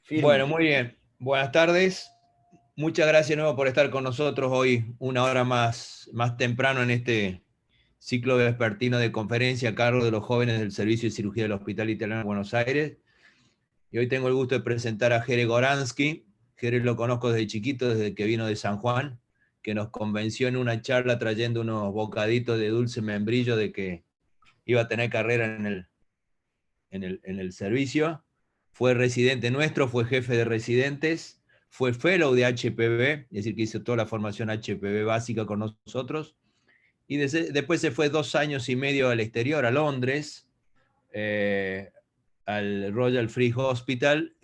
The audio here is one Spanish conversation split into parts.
Bueno, Firme. muy bien. Buenas tardes. Muchas gracias de nuevo por estar con nosotros hoy, una hora más temprano en este ciclo vespertino de conferencia a cargo de los jóvenes del Servicio de Cirugía del Hospital Italiano de Buenos Aires. Y hoy tengo el gusto de presentar a Jere Goransky. Jere lo conozco desde chiquito, desde que vino de San Juan, que nos convenció en una charla trayendo unos bocaditos de dulce membrillo de que iba a tener carrera en el servicio. Fue residente nuestro, fue jefe de residentes, fue fellow de HPV, es decir, que hizo toda la formación HPV básica con nosotros. Y después se fue 2 años y medio al exterior, a Londres, eh, al Royal Free Hospital,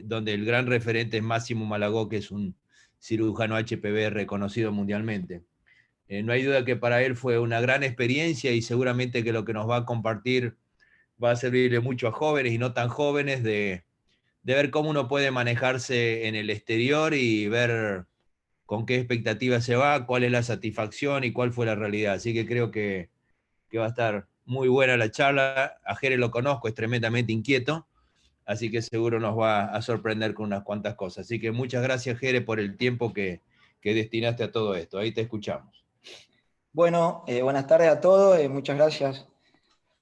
donde el gran referente es Máximo Malagó, que es un cirujano HPV reconocido mundialmente. No hay duda que para él fue una gran experiencia y seguramente que lo que nos va a compartir va a servirle mucho a jóvenes y no tan jóvenes de ver cómo uno puede manejarse en el exterior y ver con qué expectativa se va, cuál es la satisfacción y cuál fue la realidad. Así que creo que va a estar muy buena la charla. A Jere lo conozco, es tremendamente inquieto, así que seguro nos va a sorprender con unas cuantas cosas. Así que muchas gracias, Jere, por el tiempo que destinaste a todo esto. Ahí te escuchamos. Bueno, buenas tardes a todos, muchas gracias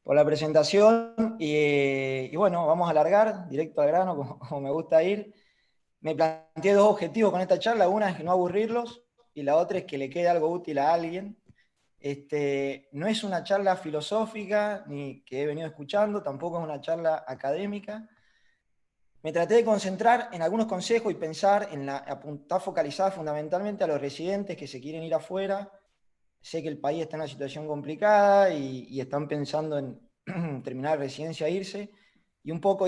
por la presentación y bueno, vamos a alargar directo al grano como me gusta ir. Me planteé dos objetivos con esta charla, una es no aburrirlos y la otra es que le quede algo útil a alguien. No es una charla filosófica ni que he venido escuchando, tampoco es una charla académica. Me traté de concentrar en algunos consejos y pensar en apuntar focalizada fundamentalmente a los residentes que se quieren ir afuera. Sé que el país está en una situación complicada y están pensando en terminar residencia e irse. Y un poco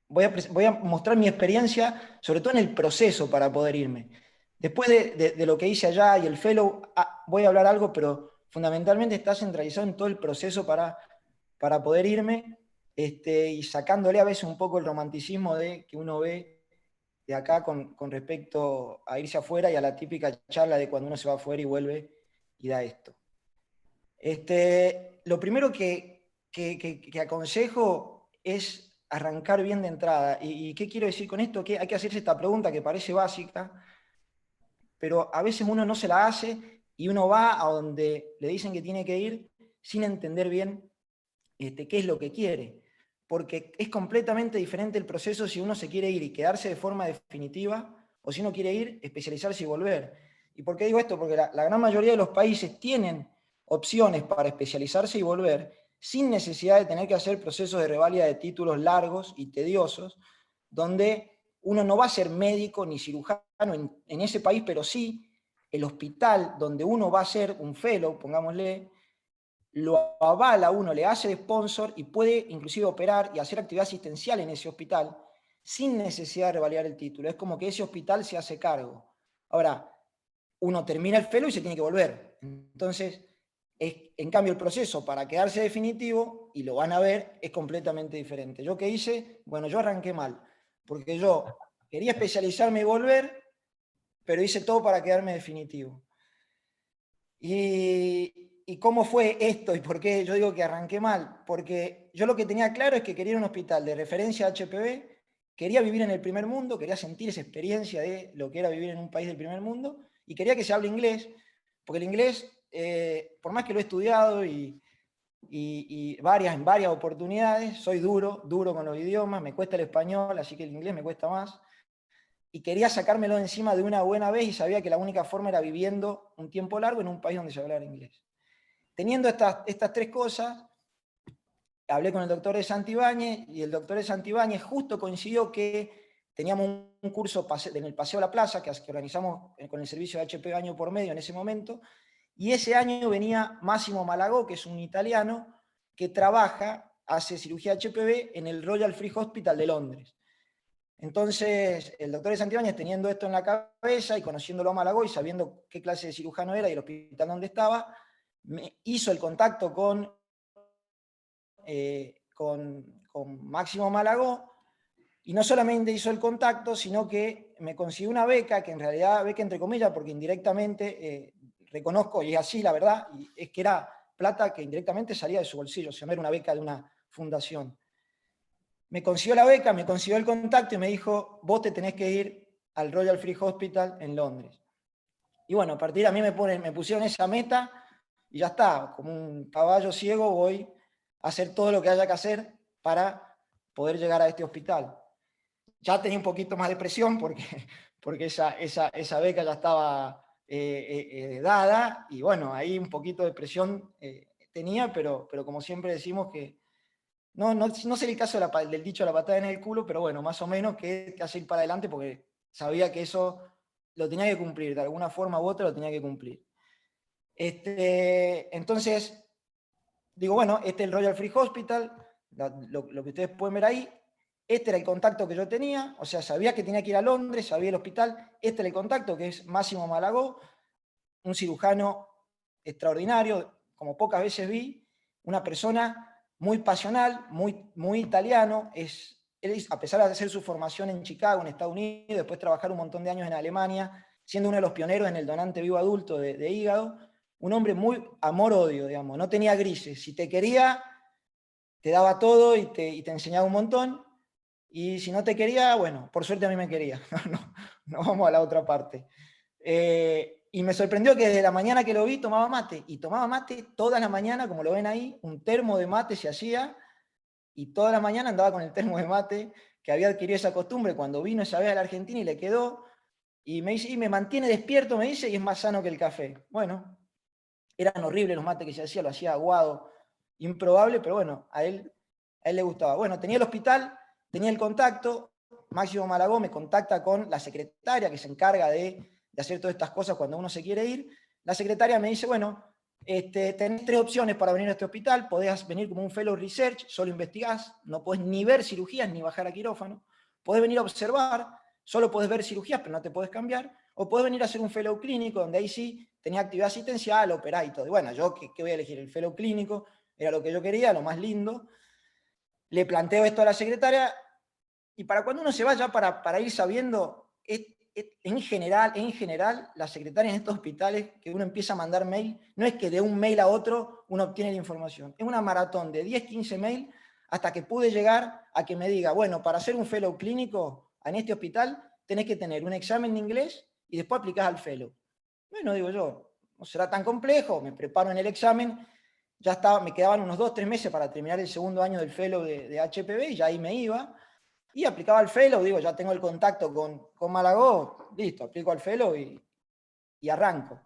voy a mostrar mi experiencia, sobre todo en el proceso para poder irme. Después de lo que hice allá y el fellow, voy a hablar algo, pero fundamentalmente está centralizado en todo el proceso para poder irme, y sacándole a veces un poco el romanticismo de que uno ve de acá con respecto a irse afuera y a la típica charla de cuando uno se va afuera y vuelve y da esto. Lo primero que aconsejo es arrancar bien de entrada. ¿Y qué quiero decir con esto? Que hay que hacerse esta pregunta que parece básica, pero a veces uno no se la hace y uno va a donde le dicen que tiene que ir sin entender bien qué es lo que quiere. Porque es completamente diferente el proceso si uno se quiere ir y quedarse de forma definitiva o si uno quiere ir, especializarse y volver. ¿Y por qué digo esto? Porque la gran mayoría de los países tienen opciones para especializarse y volver sin necesidad de tener que hacer procesos de reválida de títulos largos y tediosos, donde uno no va a ser médico ni cirujano en ese país, pero sí el hospital donde uno va a ser un fellow, pongámosle, lo avala uno, le hace de sponsor y puede inclusive operar y hacer actividad asistencial en ese hospital sin necesidad de revalidar el título. Es como que ese hospital se hace cargo. Ahora, uno termina el fellow y se tiene que volver. Entonces, en cambio, el proceso para quedarse definitivo, y lo van a ver, es completamente diferente. ¿Yo qué hice? Bueno, yo arranqué mal, porque yo quería especializarme y volver, pero hice todo para quedarme definitivo. ¿Y cómo fue esto y por qué yo digo que arranqué mal? Porque yo lo que tenía claro es que quería un hospital de referencia HPV, quería vivir en el primer mundo, quería sentir esa experiencia de lo que era vivir en un país del primer mundo y quería que se hable inglés, porque el inglés, por más que lo he estudiado y en varias oportunidades, soy duro con los idiomas, me cuesta el español, así que el inglés me cuesta más y quería sacármelo de encima de una buena vez y sabía que la única forma era viviendo un tiempo largo en un país donde se hablara inglés. Teniendo estas tres cosas, hablé con el doctor de Santibáñez y el doctor de Santibáñez justo coincidió que teníamos un curso en el Paseo a la Plaza que organizamos con el servicio de HP año por medio en ese momento, y ese año venía Máximo Malagó, que es un italiano que hace cirugía HPV en el Royal Free Hospital de Londres. Entonces, el doctor de Santibáñez, teniendo esto en la cabeza y conociéndolo a Malagó y sabiendo qué clase de cirujano era y el hospital donde estaba, me hizo el contacto con Máximo Malagó, y no solamente hizo el contacto, sino que me consiguió una beca, que en realidad beca entre comillas, porque indirectamente reconozco, y es así la verdad, y es que era plata que indirectamente salía de su bolsillo, o sea, no era una beca de una fundación. me consiguió la beca, me consiguió el contacto y me dijo, vos te tenés que ir al Royal Free Hospital en Londres. Y bueno, a partir de a mí me pusieron esa meta y ya está, como un caballo ciego voy a hacer todo lo que haya que hacer para poder llegar a este hospital. Ya tenía un poquito más de presión porque esa beca ya estaba dada y bueno, ahí un poquito de presión tenía, pero como siempre decimos que no sé el caso del dicho de la patada en el culo, pero bueno, más o menos que hace ir para adelante porque sabía que eso lo tenía que cumplir, de alguna forma u otra lo tenía que cumplir. Entonces, digo, bueno, este es el Royal Free Hospital, lo que ustedes pueden ver ahí, este era el contacto que yo tenía, o sea, sabía que tenía que ir a Londres, sabía el hospital, este era el contacto, que es Máximo Malagó, un cirujano extraordinario, como pocas veces vi, una persona muy pasional, muy italiano, él, a pesar de hacer su formación en Chicago, en Estados Unidos, después trabajar un montón de años en Alemania, siendo uno de los pioneros en el donante vivo adulto de hígado, un hombre muy amor-odio, digamos, no tenía grises, si te quería, te daba todo y te enseñaba un montón, y si no te quería, bueno, por suerte a mí me quería, no vamos a la otra parte. Y me sorprendió que desde la mañana que lo vi tomaba mate, y tomaba mate toda la mañana, como lo ven ahí, un termo de mate se hacía, y toda la mañana andaba con el termo de mate, que había adquirido esa costumbre cuando vino esa vez a la Argentina y le quedó, y me dice, y me mantiene despierto, me dice, y es más sano que el café. Bueno, eran horribles los mates que se hacía, lo hacía aguado, improbable, pero bueno, a él le gustaba. Bueno, tenía el hospital, tenía el contacto, Máximo Malagó me contacta con la secretaria que se encarga de hacer todas estas cosas cuando uno se quiere ir. La secretaria me dice, bueno, tenés 3 opciones para venir a este hospital, podés venir como un fellow research, solo investigás, no podés ni ver cirugías ni bajar a quirófano, podés venir a observar, solo podés ver cirugías pero no te podés cambiar, o podés venir a hacer un fellow clínico, donde ahí sí tenía actividad asistencial, operá y todo. Y bueno, yo ¿qué voy a elegir? El fellow clínico, era lo que yo quería, lo más lindo. Le planteo esto a la secretaria, y para cuando uno se va ya para ir sabiendo, en general, la secretaria en estos hospitales, que uno empieza a mandar mail, no es que de un mail a otro uno obtiene la información, es una maratón de 10, 15 mail, hasta que pude llegar a que me diga, bueno, para hacer un fellow clínico en este hospital, tenés que tener un examen de inglés y después aplicás al fellow. Bueno, digo yo, no será tan complejo, me preparo en el examen, ya estaba, me quedaban unos 2, 3 meses para terminar el segundo año del fellow de HPV y ya ahí me iba. Y aplicaba al fellow, digo, ya tengo el contacto con Malagó, listo, aplico al fellow y arranco.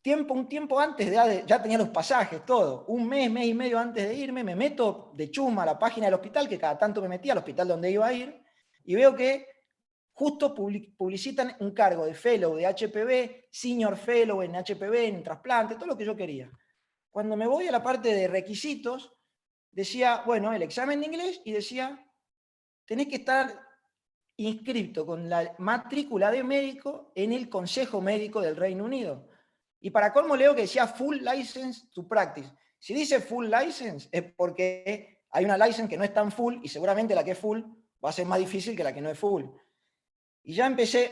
Un tiempo antes, ya tenía los pasajes, todo. Un mes y medio antes de irme, me meto de chuma a la página del hospital, que cada tanto me metía al hospital donde iba a ir, y veo que justo publicitan un cargo de fellow de HPV, senior fellow en HPV, en trasplante, todo lo que yo quería. Cuando me voy a la parte de requisitos, decía, bueno, el examen de inglés, y decía, tenés que estar inscrito con la matrícula de médico en el Consejo Médico del Reino Unido. Y para colmo leo que decía full license to practice. Si dice full license es porque hay una license que no es tan full y seguramente la que es full va a ser más difícil que la que no es full. Y ya empecé,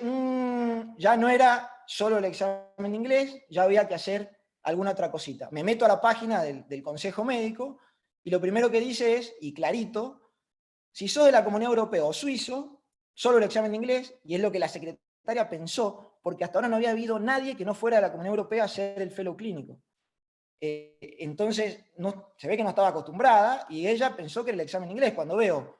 ya no era solo el examen de inglés, ya había que hacer alguna otra cosita. Me meto a la página del Consejo Médico y lo primero que dice es, y clarito, si sos de la Comunidad Europea o suizo, solo el examen de inglés, y es lo que la secretaria pensó, porque hasta ahora no había habido nadie que no fuera de la Comunidad Europea a hacer el fellow clínico. Entonces, se ve que no estaba acostumbrada, y ella pensó que era el examen de inglés. Cuando veo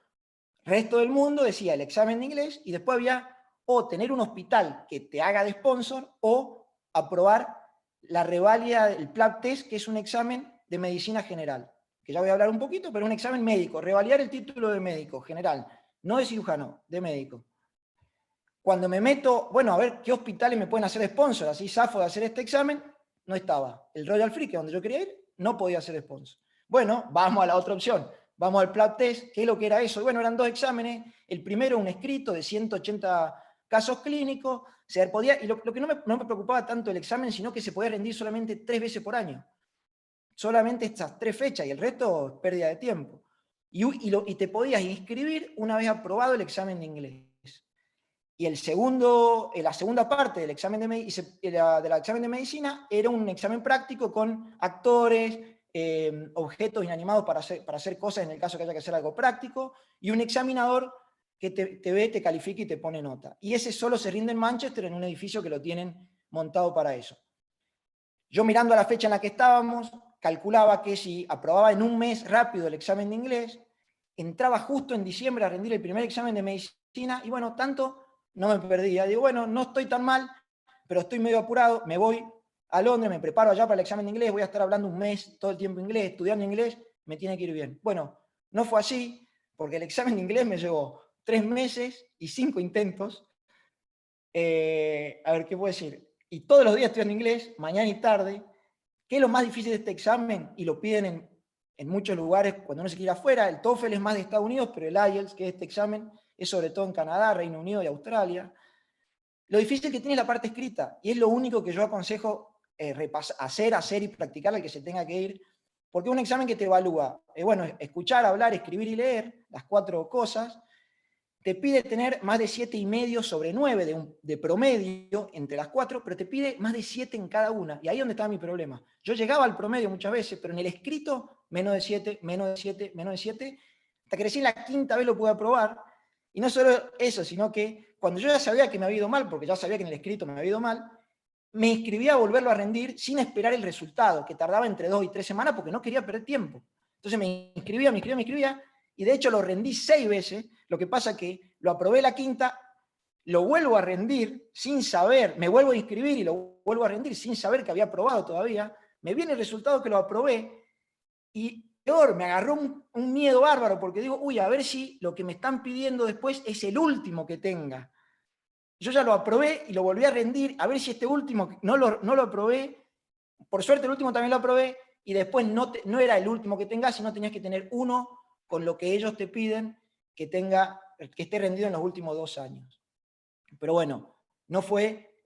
resto del mundo, decía el examen de inglés, y después había o tener un hospital que te haga de sponsor, o aprobar la reválida del PLAB test, que es un examen de medicina general, que ya voy a hablar un poquito, pero un examen médico, revalidar el título de médico general, no de cirujano, de médico. Cuando me meto, bueno, a ver qué hospitales me pueden hacer sponsor, así zafo de hacer este examen, no estaba. El Royal Free, que es donde yo quería ir, no podía hacer sponsor. Bueno, vamos a la otra opción. Vamos al PLAB test, ¿qué es lo que era eso? Y bueno, eran 2 exámenes. El primero, un escrito de 180 casos clínicos. Y lo que no me preocupaba tanto el examen, sino que se podía rendir solamente 3 veces por año. Solamente estas 3 fechas y el resto es pérdida de tiempo. Y te podías inscribir una vez aprobado el examen de inglés. Y la segunda parte del examen del examen de medicina era un examen práctico con actores, objetos inanimados para hacer cosas en el caso que haya que hacer algo práctico, y un examinador que te ve, te califica y te pone nota. Y ese solo se rinde en Manchester, en un edificio que lo tienen montado para eso. Yo, mirando a la fecha en la que estábamos, calculaba que si aprobaba en un mes rápido el examen de inglés, entraba justo en diciembre a rendir el primer examen de medicina, y bueno, tanto no me perdía. Digo, bueno, no estoy tan mal, pero estoy medio apurado, me voy a Londres, me preparo allá para el examen de inglés, voy a estar hablando un mes todo el tiempo inglés, estudiando inglés, me tiene que ir bien. Bueno, no fue así, porque el examen de inglés me llevó 3 meses y 5 intentos. A ver, ¿qué puedo decir? Y todos los días estudiando inglés, mañana y tarde. ¿Qué es lo más difícil de este examen? Y lo piden en muchos lugares cuando uno se quiere ir afuera. El TOEFL es más de Estados Unidos, pero el IELTS, que es este examen, es sobre todo en Canadá, Reino Unido y Australia. Lo difícil que tiene es la parte escrita, y es lo único que yo aconsejo hacer y practicar al que se tenga que ir, porque es un examen que te evalúa, bueno, escuchar, hablar, escribir y leer, las 4 cosas. Te pide tener más de 7,5 sobre 9 de promedio entre las 4, pero te pide más de 7 en cada una, y ahí es donde estaba mi problema. Yo llegaba al promedio muchas veces, pero en el escrito, menos de 7, menos de 7, menos de 7, hasta que recién la 5ª vez lo pude aprobar. Y no solo eso, sino que cuando yo ya sabía que me había ido mal, porque ya sabía que en el escrito me había ido mal, me inscribía a volverlo a rendir sin esperar el resultado, que tardaba entre 2 y 3 semanas porque no quería perder tiempo. Entonces me inscribía, y de hecho lo rendí 6 veces. Lo que pasa que lo aprobé la 5ª, lo vuelvo a rendir sin saber, me vuelvo a inscribir y lo vuelvo a rendir sin saber que había aprobado todavía. Me viene el resultado que lo aprobé, y peor, me agarró un miedo bárbaro, porque digo, uy, a ver si lo que me están pidiendo después es el último que tenga. Yo ya lo aprobé y lo volví a rendir, a ver si este último no lo aprobé. Por suerte el último también lo aprobé, y después no era el último que tengas, sino tenías que tener uno con lo que ellos te piden que esté rendido en los últimos 2 años. Pero bueno, no fue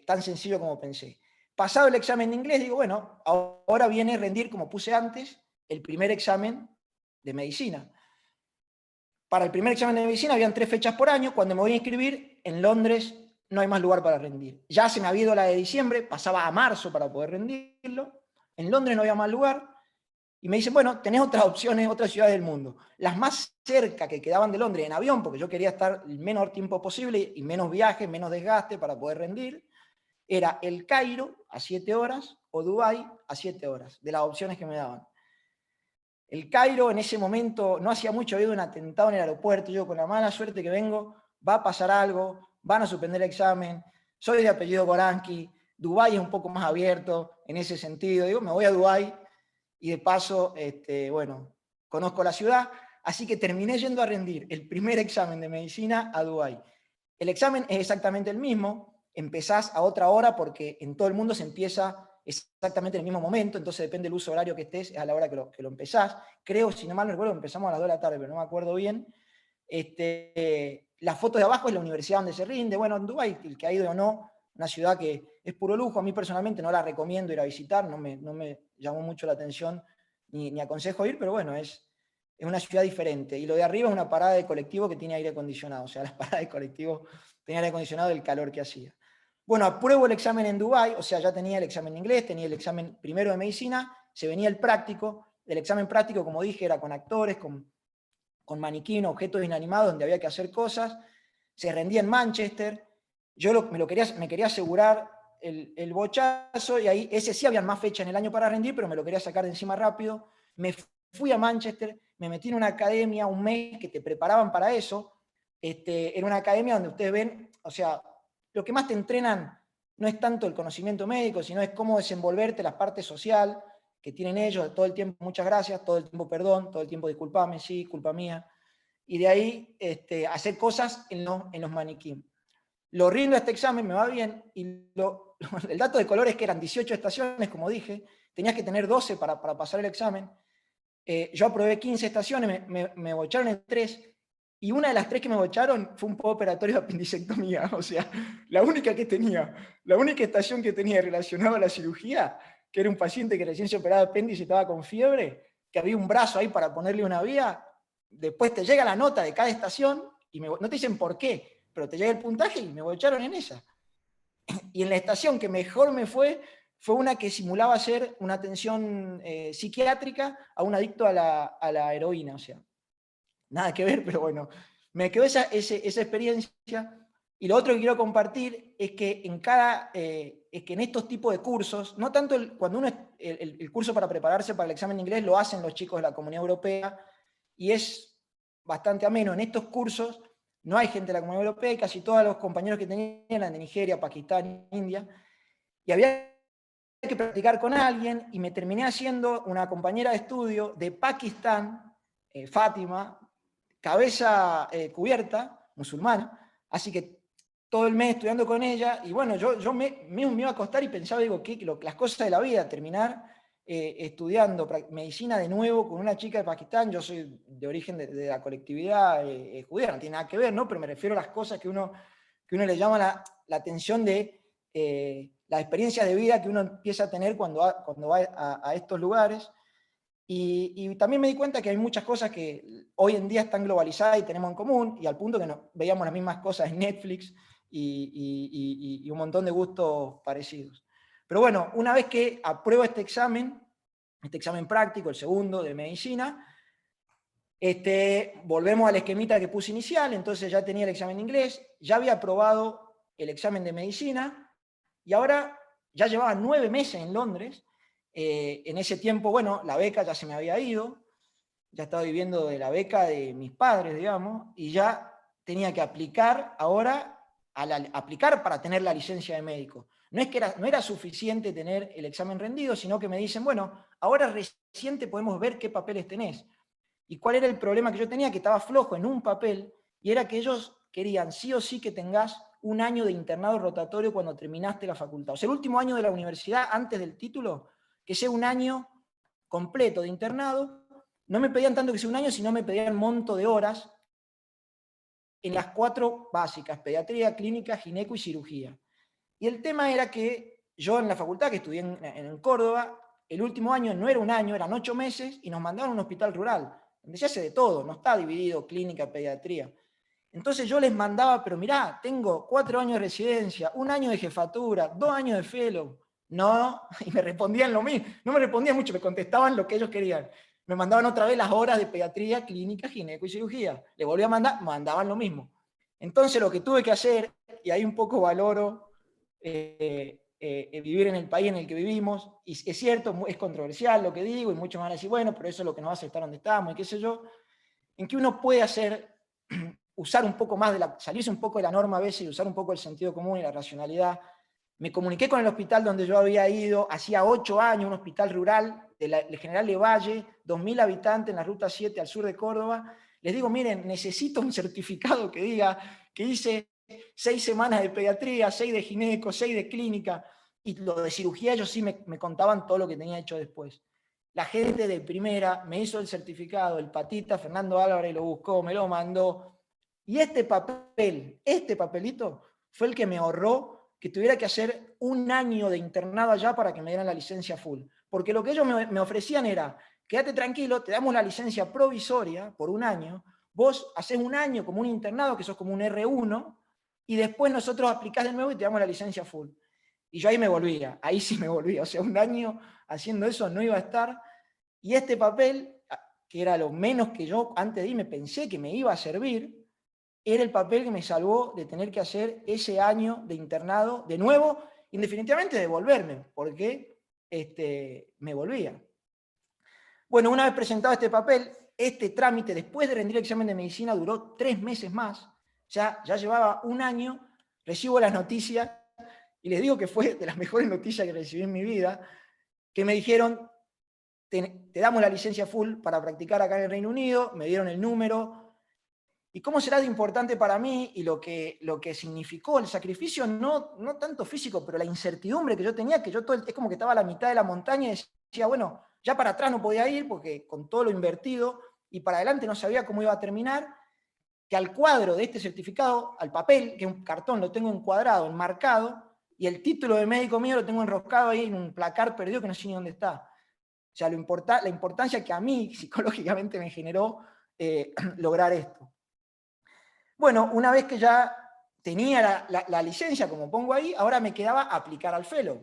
tan sencillo como pensé. Pasado el examen de inglés, digo, bueno, ahora viene a rendir, como puse antes, el primer examen de medicina. Para el primer examen de medicina habían 3 fechas por año. Cuando me voy a inscribir, en Londres no hay más lugar para rendir. Ya se me había ido la de diciembre, pasaba a marzo para poder rendirlo. En Londres no había más lugar. Y me dicen, bueno, tenés otras opciones, otras ciudades del mundo. Las más cerca que quedaban de Londres en avión, porque yo quería estar el menor tiempo posible y menos viajes, menos desgaste para poder rendir, era El Cairo a 7 horas o Dubái a 7 horas, de las opciones que me daban. El Cairo en ese momento no hacía mucho, había un atentado en el aeropuerto. Yo, con la mala suerte que vengo, va a pasar algo, van a suspender el examen, soy de apellido Goranki, Dubái es un poco más abierto en ese sentido. Digo, me voy a Dubái y de paso, bueno, conozco la ciudad, así que terminé yendo a rendir el primer examen de medicina a Dubái. El examen es exactamente el mismo, empezás a otra hora porque en todo el mundo se empieza exactamente en el mismo momento, entonces depende del uso horario que estés, es a la hora que lo empezás. Creo, si no mal no recuerdo, empezamos a las 2 de la tarde, pero no me acuerdo bien. La foto de abajo es la universidad donde se rinde. Bueno, en Dubái, el que ha ido o no, una ciudad que es puro lujo. A mí personalmente no la recomiendo ir a visitar, no me llamó mucho la atención, ni aconsejo ir, pero bueno, es una ciudad diferente. Y lo de arriba es una parada de colectivo que tiene aire acondicionado, o sea, las paradas de colectivo tenían aire acondicionado del calor que hacía. Bueno, apruebo el examen en Dubái, o sea, ya tenía el examen de inglés, tenía el examen primero de medicina, se venía el práctico. El examen práctico, como dije, era con actores, con maniquí, objetos inanimados donde había que hacer cosas. Se rendía en Manchester. Yo me quería asegurar el bochazo, y ahí, ese sí habían más fechas en el año para rendir, pero me lo quería sacar de encima rápido. Me fui a Manchester, me metí en una academia un mes que te preparaban para eso. Era una academia donde ustedes ven, o sea, lo que más te entrenan no es tanto el conocimiento médico, sino es cómo desenvolverte, la parte social que tienen ellos, todo el tiempo muchas gracias, todo el tiempo perdón, todo el tiempo disculpame, sí, culpa mía. Y de ahí hacer cosas en los maniquí. Lo rindo a este examen, me va bien, y el dato de color es que eran 18 estaciones, como dije, tenías que tener 12 para pasar el examen. Yo aprobé 15 estaciones, me bocharon en 3, y una de las 3 que me bocharon fue un postoperatorio de apendicectomía. O sea, la única estación que tenía relacionada a la cirugía, que era un paciente que recién se operaba de apéndice y estaba con fiebre, que había un brazo ahí para ponerle una vía. Después te llega la nota de cada estación, y no te dicen por qué, pero te llega el puntaje y me bocharon en esa. Y en la estación que mejor me fue fue una que simulaba ser una atención psiquiátrica a un adicto a la heroína, o sea, nada que ver, pero bueno, me quedó esa experiencia. Y lo otro que quiero compartir es que es que en estos tipos de cursos, no tanto cuando uno el curso para prepararse para el examen de inglés lo hacen los chicos de la Comunidad Europea y es bastante ameno. En estos cursos no hay gente de la Comunidad Europea y casi todos los compañeros que tenían eran de Nigeria, Pakistán, India, y había que practicar con alguien y me terminé haciendo una compañera de estudio de Pakistán, Fátima, cabeza cubierta, musulmana, así que todo el mes estudiando con ella, y bueno, yo me iba a acostar y pensaba, digo, las cosas de la vida, terminar estudiando medicina de nuevo con una chica de Pakistán. Yo soy de origen de la colectividad judía, no tiene nada que ver, ¿no? Pero me refiero a las cosas que uno le llama la atención de las experiencias de vida que uno empieza a tener cuando va a estos lugares. Y también me di cuenta que hay muchas cosas que hoy en día están globalizadas y tenemos en común, y al punto que veíamos las mismas cosas en Netflix y un montón de gustos parecidos. Pero bueno, una vez que apruebo este examen práctico, el segundo de medicina, volvemos al esquemita que puse inicial. Entonces ya tenía el examen de inglés, ya había aprobado el examen de medicina, y ahora ya llevaba 9 meses en Londres. En ese tiempo, bueno, la beca ya se me había ido, ya estaba viviendo de la beca de mis padres, digamos, y ya tenía que aplicar ahora, aplicar para tener la licencia de médico. No era suficiente tener el examen rendido, sino que me dicen, bueno, ahora reciente podemos ver qué papeles tenés. ¿Y cuál era el problema que yo tenía? Que estaba flojo en un papel, y era que ellos querían sí o sí que tengas un año de internado rotatorio cuando terminaste la facultad. O sea, el último año de la universidad, antes del título, que sea un año completo de internado. No me pedían tanto que sea un año, sino me pedían monto de horas en las 4 básicas: pediatría, clínica, gineco y cirugía. Y el tema era que yo en la facultad, que estudié en Córdoba, el último año no era un año, eran 8 meses, y nos mandaron a un hospital rural, donde se hace de todo, no está dividido clínica, pediatría. Entonces yo les mandaba, pero mirá, tengo 4 años de residencia, 1 año de jefatura, 2 años de fellow. No, y me respondían lo mismo. No me respondían mucho, me contestaban lo que ellos querían. Me mandaban otra vez las horas de pediatría, clínica, gineco y cirugía. Le volví a mandar, mandaban lo mismo. Entonces lo que tuve que hacer, y ahí un poco valoro vivir en el país en el que vivimos, y es cierto, es controversial lo que digo, y muchos van a decir, bueno, pero eso es lo que nos hace estar donde estamos, y qué sé yo, en que uno puede hacer, usar un poco más salirse un poco de la norma a veces y usar un poco el sentido común y la racionalidad. Me comuniqué con el hospital donde yo había ido hacía 8 años, un hospital rural de General Levalle, 2.000 habitantes en la Ruta 7 al sur de Córdoba. Les digo, miren, necesito un certificado que diga que hice 6 semanas de pediatría, 6 de gineco, 6 de clínica, y lo de cirugía ellos sí me contaban todo lo que tenía hecho después. La gente de primera me hizo el certificado, el patita Fernando Álvarez lo buscó, me lo mandó. Y este papelito, fue el que me ahorró que tuviera que hacer 1 año de internado allá para que me dieran la licencia full. Porque lo que ellos me ofrecían era, quédate tranquilo, te damos la licencia provisoria por 1 año, vos haces 1 año como un internado, que sos como un R1, y después nosotros aplicás de nuevo y te damos la licencia full. Y yo ahí me volvía, ahí sí me volvía. O sea, 1 año haciendo eso no iba a estar. Y este papel, que era lo menos que yo antes de irme pensé que me iba a servir, era el papel que me salvó de tener que hacer ese año de internado de nuevo, indefinitivamente de volverme, porque me volvía. Bueno, una vez presentado este papel, este trámite, después de rendir el examen de medicina, duró 3 meses más. Ya llevaba 1 año, recibo las noticias, y les digo que fue de las mejores noticias que recibí en mi vida, que me dijeron, te damos la licencia full para practicar acá en el Reino Unido, me dieron el número. ¿Y cómo será de importante para mí y lo que significó el sacrificio, no tanto físico, pero la incertidumbre que yo tenía, que es como que estaba a la mitad de la montaña y decía, bueno, ya para atrás no podía ir porque con todo lo invertido, y para adelante no sabía cómo iba a terminar, que al cuadro de este certificado, al papel, que es un cartón, lo tengo encuadrado, enmarcado, y el título de médico mío lo tengo enroscado ahí en un placar perdido que no sé ni dónde está. O sea, la importancia que a mí psicológicamente me generó lograr esto. Bueno, una vez que ya tenía la licencia, como pongo ahí, ahora me quedaba aplicar al fellow.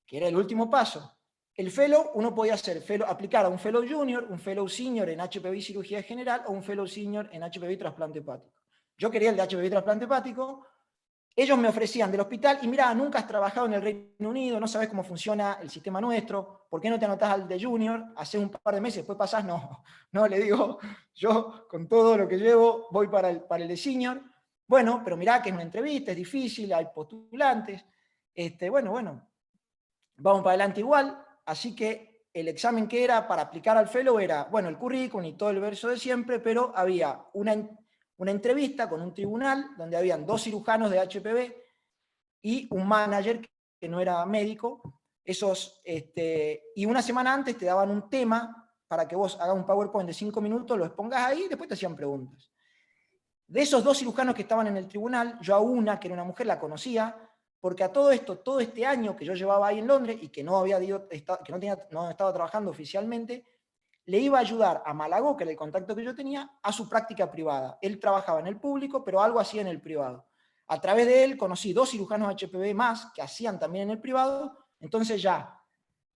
que era el último paso. El fellow, uno podía hacer aplicar a un fellow junior, un fellow senior en HPV y cirugía general, o un fellow senior en HPV y trasplante hepático. Yo quería el de HPV y trasplante hepático. Ellos me ofrecían del hospital, y mira, nunca has trabajado en el Reino Unido, no sabes cómo funciona el sistema nuestro, ¿por qué no te anotás al de junior? Hace un par de meses, después pasás, no, le digo, yo con todo lo que llevo voy para el de senior. Bueno, pero mirá que es una entrevista, es difícil, hay postulantes. Bueno, vamos para adelante igual. Así que el examen que era para aplicar al fellow era, bueno, el currículum y todo el verso de siempre, pero había una entrevista con un tribunal donde habían 2 cirujanos de HPV y un manager que no era médico. Y una semana antes te daban un tema para que vos hagas un PowerPoint de 5 minutos, lo expongas ahí y después te hacían preguntas. De esos 2 cirujanos que estaban en el tribunal, yo a una, que era una mujer, la conocía, porque a todo esto, todo este año que yo llevaba ahí en Londres y que no estaba trabajando oficialmente, le iba a ayudar a Malagó, que era el contacto que yo tenía, a su práctica privada. Él trabajaba en el público, pero algo hacía en el privado. A través de él conocí 2 cirujanos HPV más que hacían también en el privado. Entonces ya,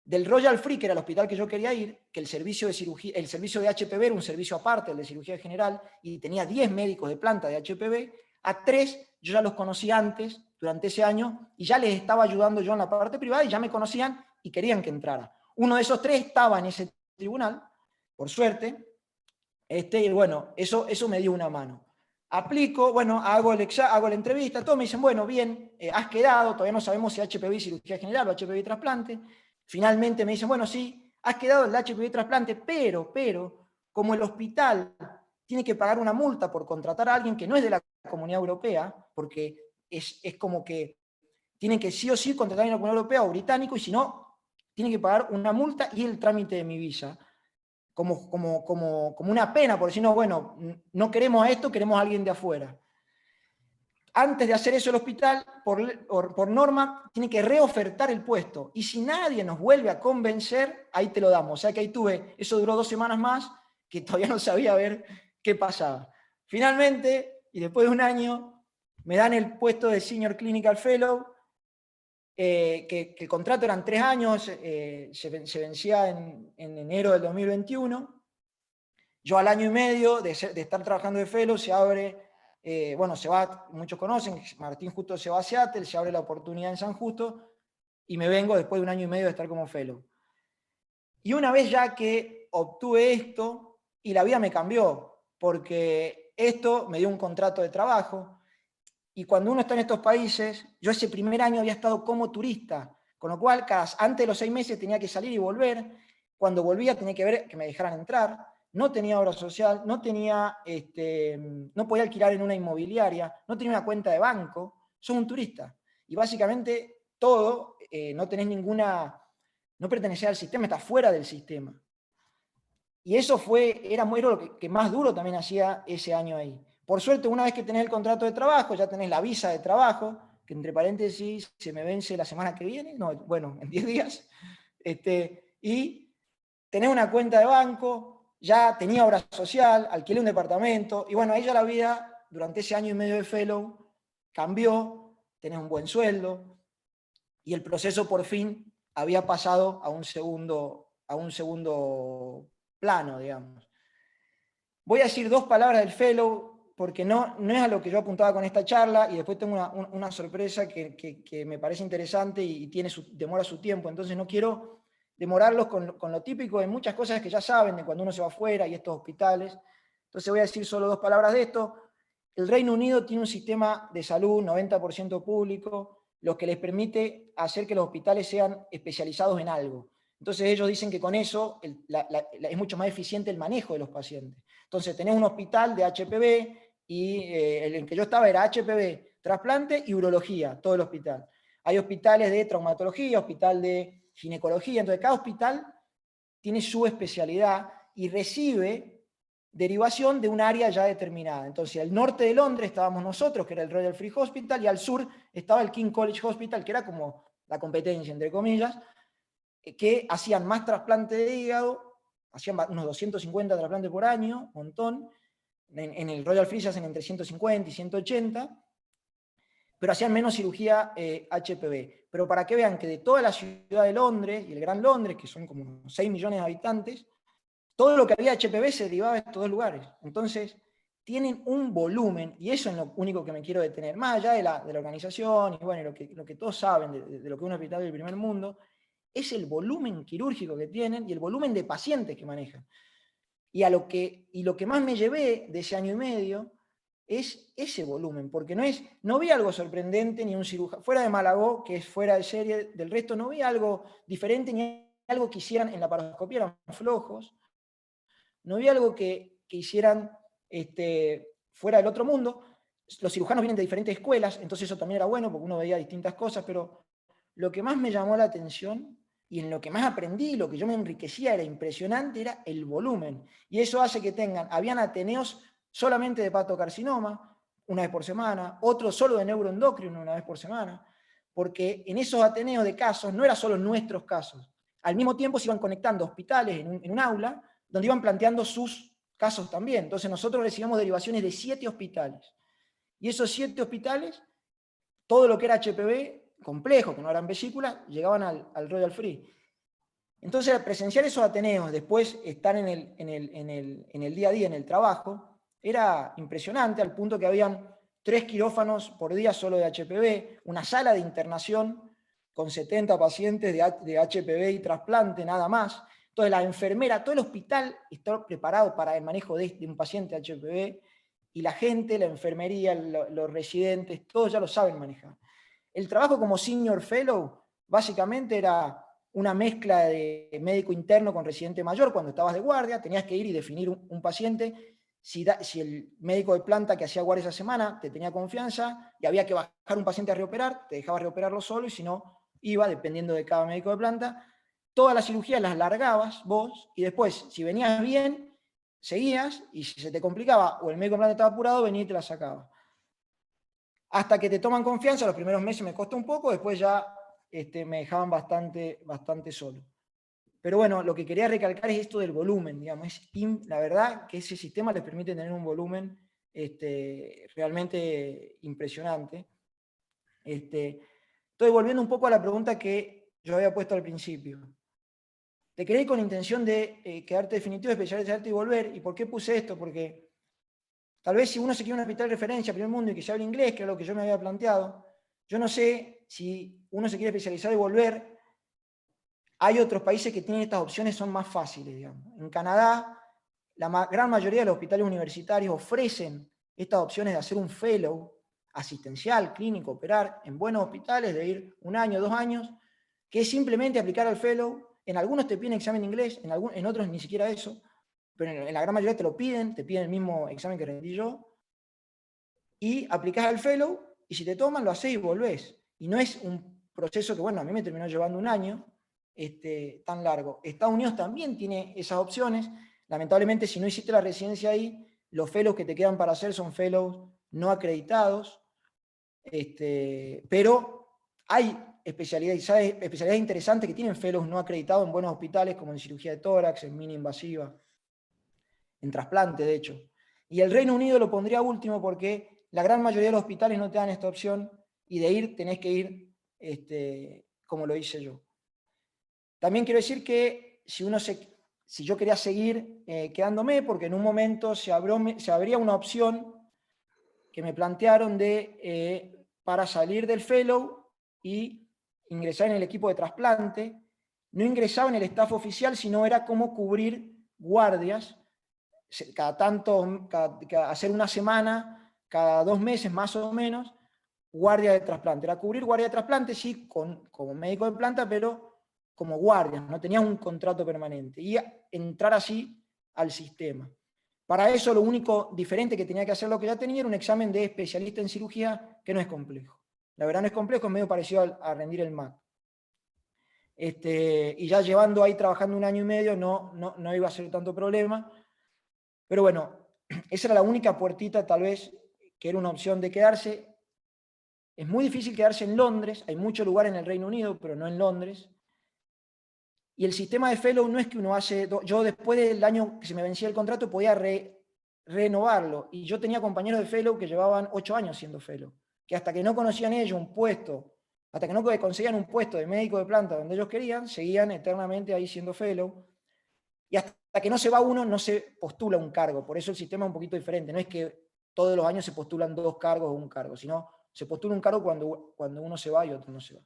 del Royal Free, que era el hospital que yo quería ir, que el servicio de cirugía, el servicio de HPV era un servicio aparte, el de cirugía general, y tenía 10 médicos de planta de HPV, a 3 yo ya los conocí antes, durante ese año, y ya les estaba ayudando yo en la parte privada, y ya me conocían y querían que entrara. Uno de esos 3 estaba en ese tribunal, por suerte, y bueno, eso me dio una mano. Aplico, bueno, hago la entrevista, todos me dicen, bueno, bien, has quedado, todavía no sabemos si HPV cirugía general o HPV trasplante. Finalmente me dicen, bueno, sí, has quedado el HPV trasplante, pero, como el hospital tiene que pagar una multa por contratar a alguien que no es de la Comunidad Europea, porque es como que tienen que sí o sí contratar en la Comunidad Europea o británico, y si no, tienen que pagar una multa y el trámite de mi visa. Como una pena, por decir, no, bueno, no queremos a esto, queremos a alguien de afuera. Antes de hacer eso el hospital, por norma, tiene que reofertar el puesto. Y si nadie nos vuelve a convencer, ahí te lo damos. O sea que ahí eso duró 2 semanas más, que todavía no sabía ver qué pasaba. Finalmente, y después de un año, me dan el puesto de Senior Clinical Fellow, que el contrato eran 3 años, se vencía en enero del 2021. Yo al año y medio de estar trabajando de fellow se abre, se va, muchos conocen, Martín justo se va a Seattle, se abre la oportunidad en San Justo, y me vengo después de un año y medio de estar como fellow. Y una vez ya que obtuve esto, y la vida me cambió, porque esto me dio un contrato de trabajo, y cuando uno está en estos países, yo ese primer año había estado como turista, con lo cual antes de los 6 meses tenía que salir y volver. Cuando volvía tenía que ver que me dejaran entrar. No tenía obra social, no podía alquilar en una inmobiliaria, no tenía una cuenta de banco. Soy un turista. Y básicamente todo, no pertenecía al sistema, está fuera del sistema. Y eso era lo que más duro también hacía ese año ahí. Por suerte, una vez que tenés el contrato de trabajo, ya tenés la visa de trabajo, que entre paréntesis se me vence la semana que viene, en 10 días, y tenés una cuenta de banco, ya tenía obra social, alquilé un departamento, y bueno, ahí ya la vida, durante ese año y medio de fellow, cambió, tenés un buen sueldo, y el proceso por fin había pasado a un segundo plano, digamos. Voy a decir 2 palabras del fellow, porque no es a lo que yo apuntaba con esta charla, y después tengo una sorpresa que me parece interesante y demora su tiempo, entonces no quiero demorarlos con lo típico de muchas cosas que ya saben de cuando uno se va afuera y estos hospitales. Entonces voy a decir solo 2 palabras de esto. El Reino Unido tiene un sistema de salud 90% público, lo que les permite hacer que los hospitales sean especializados en algo. Entonces ellos dicen que con eso es mucho más eficiente el manejo de los pacientes. Entonces tenés un hospital de HPV, y el en que yo estaba era HPV, trasplante y urología, todo el hospital. Hay hospitales de traumatología, hospital de ginecología, entonces cada hospital tiene su especialidad y recibe derivación de un área ya determinada. Entonces, al norte de Londres estábamos nosotros, que era el Royal Free Hospital, y al sur estaba el King College Hospital, que era como la competencia, entre comillas, que hacían más trasplante de hígado, hacían unos 250 trasplantes por año, un montón. En el Royal Free se hacen entre 150 y 180, pero hacían menos cirugía HPV. Pero para que vean que de toda la ciudad de Londres y el Gran Londres, que son como 6 millones de habitantes, todo lo que había HPV se derivaba de estos dos lugares. Entonces, tienen un volumen, y eso es lo único que me quiero detener, más allá de la organización, y bueno, lo que todos saben de lo que es un hospital del primer mundo, es el volumen quirúrgico que tienen y el volumen de pacientes que manejan. Y lo que más me llevé de ese año y medio es ese volumen, porque no vi algo sorprendente, ni un cirujano, fuera de Malagó, que es fuera de serie del resto, no vi algo diferente, ni algo que hicieran en la paroscopía, eran flojos, no vi algo que hicieran fuera del otro mundo. Los cirujanos vienen de diferentes escuelas, entonces eso también era bueno, porque uno veía distintas cosas, pero lo que más me llamó la atención y en lo que más aprendí, lo que yo me enriquecía era impresionante, era el volumen. Y eso hace que habían ateneos solamente de hepatocarcinoma, una vez por semana, otros solo de neuroendocrino, una vez por semana, porque en esos ateneos de casos no eran solo nuestros casos. Al mismo tiempo se iban conectando hospitales en un aula, donde iban planteando sus casos también. Entonces nosotros recibíamos derivaciones de 7 hospitales. Y esos 7 hospitales, todo lo que era HPV, complejo, que no eran vesículas, llegaban al Royal Free. Entonces, presenciar esos ateneos, después estar en el día a día, en el trabajo, era impresionante, al punto que habían 3 quirófanos por día solo de HPV, una sala de internación con 70 pacientes de HPV y trasplante, nada más. Entonces, la enfermera, todo el hospital está preparado para el manejo de un paciente HPV, y la gente, la enfermería, los residentes, todos ya lo saben manejar. El trabajo como Senior Fellow básicamente era una mezcla de médico interno con residente mayor. Cuando estabas de guardia, tenías que ir y definir un paciente. Si el médico de planta que hacía guardia esa semana te tenía confianza y había que bajar un paciente a reoperar, te dejaba reoperarlo solo, y si no, iba, dependiendo de cada médico de planta. Todas las cirugías las largabas vos, y después, si venías bien, seguías, y si se te complicaba o el médico de planta estaba apurado, venía y te la sacaba. Hasta que te toman confianza. Los primeros meses me costó un poco, después ya me dejaban bastante solo. Pero bueno, lo que quería recalcar es esto del volumen, digamos. La verdad que ese sistema les permite tener un volumen realmente impresionante. Estoy volviendo un poco a la pregunta que yo había puesto al principio. Te quedé con intención de quedarte definitivo, especializarte y volver. ¿Y por qué puse esto? Porque tal vez si uno se quiere un hospital de referencia, primer mundo, y que se hable inglés, que era lo que yo me había planteado, yo no sé si uno se quiere especializar y volver. Hay otros países que tienen estas opciones, son más fáciles, digamos. En Canadá, la gran mayoría de los hospitales universitarios ofrecen estas opciones de hacer un fellow asistencial, clínico, operar en buenos hospitales, de ir 1 año, 2 años, que es simplemente aplicar al fellow. En algunos te piden examen de inglés, en otros ni siquiera eso, pero en la gran mayoría te lo piden, te piden el mismo examen que rendí yo, y aplicás al fellow, y si te toman, lo hacés y volvés. Y no es un proceso que, bueno, a mí me terminó llevando 1 año, tan largo. Estados Unidos también tiene esas opciones. Lamentablemente, si no hiciste la residencia ahí, los fellows que te quedan para hacer son fellows no acreditados, pero hay especialidades interesantes que tienen fellows no acreditados en buenos hospitales, como en cirugía de tórax, en mini invasiva, en trasplante, de hecho. Y el Reino Unido lo pondría último porque la gran mayoría de los hospitales no te dan esta opción, y de ir tenés que ir como lo hice yo. También quiero decir que si yo quería seguir quedándome, porque en un momento se abría una opción que me plantearon para salir del fellow y ingresar en el equipo de trasplante. No ingresaba en el staff oficial, sino era como cubrir guardias, hacer una semana, cada 2 meses más o menos, guardia de trasplante. Era cubrir guardia de trasplante, sí, como médico de planta, pero como guardia, no tenía un contrato permanente, y entrar así al sistema. Para eso lo único diferente que tenía que hacer, lo que ya tenía, era un examen de especialista en cirugía, que no es complejo. La verdad no es complejo, es medio parecido a rendir el MAC. Y ya llevando ahí trabajando 1 año y medio, no iba a ser tanto problema. Pero bueno, esa era la única puertita, tal vez, que era una opción de quedarse. Es muy difícil quedarse en Londres, hay mucho lugar en el Reino Unido, pero no en Londres. Y el sistema de fellow no es que uno hace... Yo después del año que se me vencía el contrato podía renovarlo. Y yo tenía compañeros de fellow que llevaban 8 años siendo fellow, que hasta que no conocían ellos un puesto, hasta que no conseguían un puesto de médico de planta donde ellos querían, seguían eternamente ahí siendo fellow. Y hasta que no se va uno, no se postula un cargo. Por eso el sistema es un poquito diferente. No es que todos los años se postulan 2 cargos o un cargo, sino se postula un cargo cuando uno se va y otro no se va.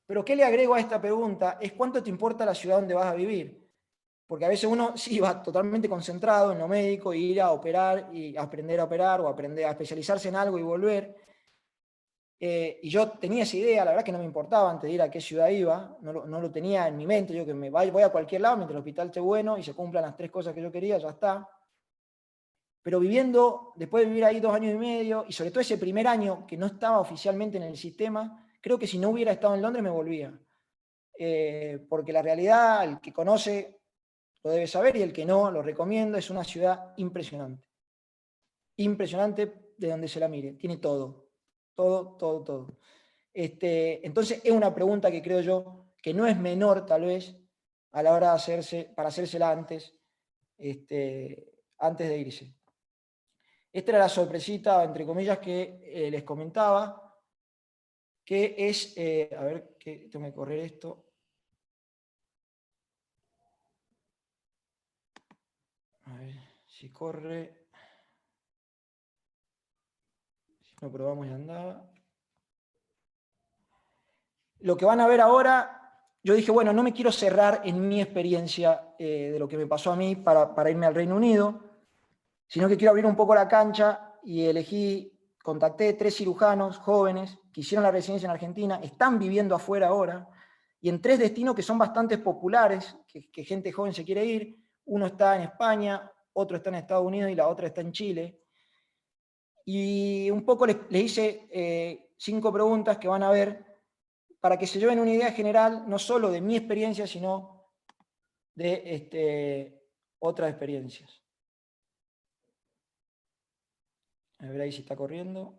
Pero ¿qué le agrego a esta pregunta? Es cuánto te importa la ciudad donde vas a vivir. Porque a veces uno sí va totalmente concentrado en lo médico y ir a operar y aprender a operar o aprender a especializarse en algo y volver. Y yo tenía esa idea, la verdad que no me importaba antes de ir a qué ciudad iba, no lo tenía en mi mente, yo que voy a cualquier lado mientras el hospital esté bueno y se cumplan las 3 cosas que yo quería, ya está. Pero viviendo, después de vivir ahí 2 años y medio, y sobre todo ese primer año que no estaba oficialmente en el sistema, creo que si no hubiera estado en Londres me volvía. Porque la realidad, el que conoce lo debe saber y el que no, lo recomiendo, es una ciudad impresionante. Impresionante de donde se la mire, tiene todo, todo, todo, todo. Entonces es una pregunta que creo yo que no es menor tal vez a la hora de para hacérsela antes de irse. Esta era la sorpresita, entre comillas, que les comentaba, que es, a ver, que tengo que correr esto. A ver si corre. Si no probamos y andaba. Lo que van a ver ahora, yo dije, bueno, no me quiero cerrar en mi experiencia de lo que me pasó a mí para irme al Reino Unido, sino que quiero abrir un poco la cancha y contacté 3 cirujanos jóvenes que hicieron la residencia en Argentina, están viviendo afuera ahora, y en 3 destinos que son bastante populares, que gente joven se quiere ir. Uno está en España, otro está en Estados Unidos y la otra está en Chile. Y un poco les hice 5 preguntas que van a ver para que se lleven una idea general, no solo de mi experiencia, sino de otras experiencias. A ver ahí si está corriendo.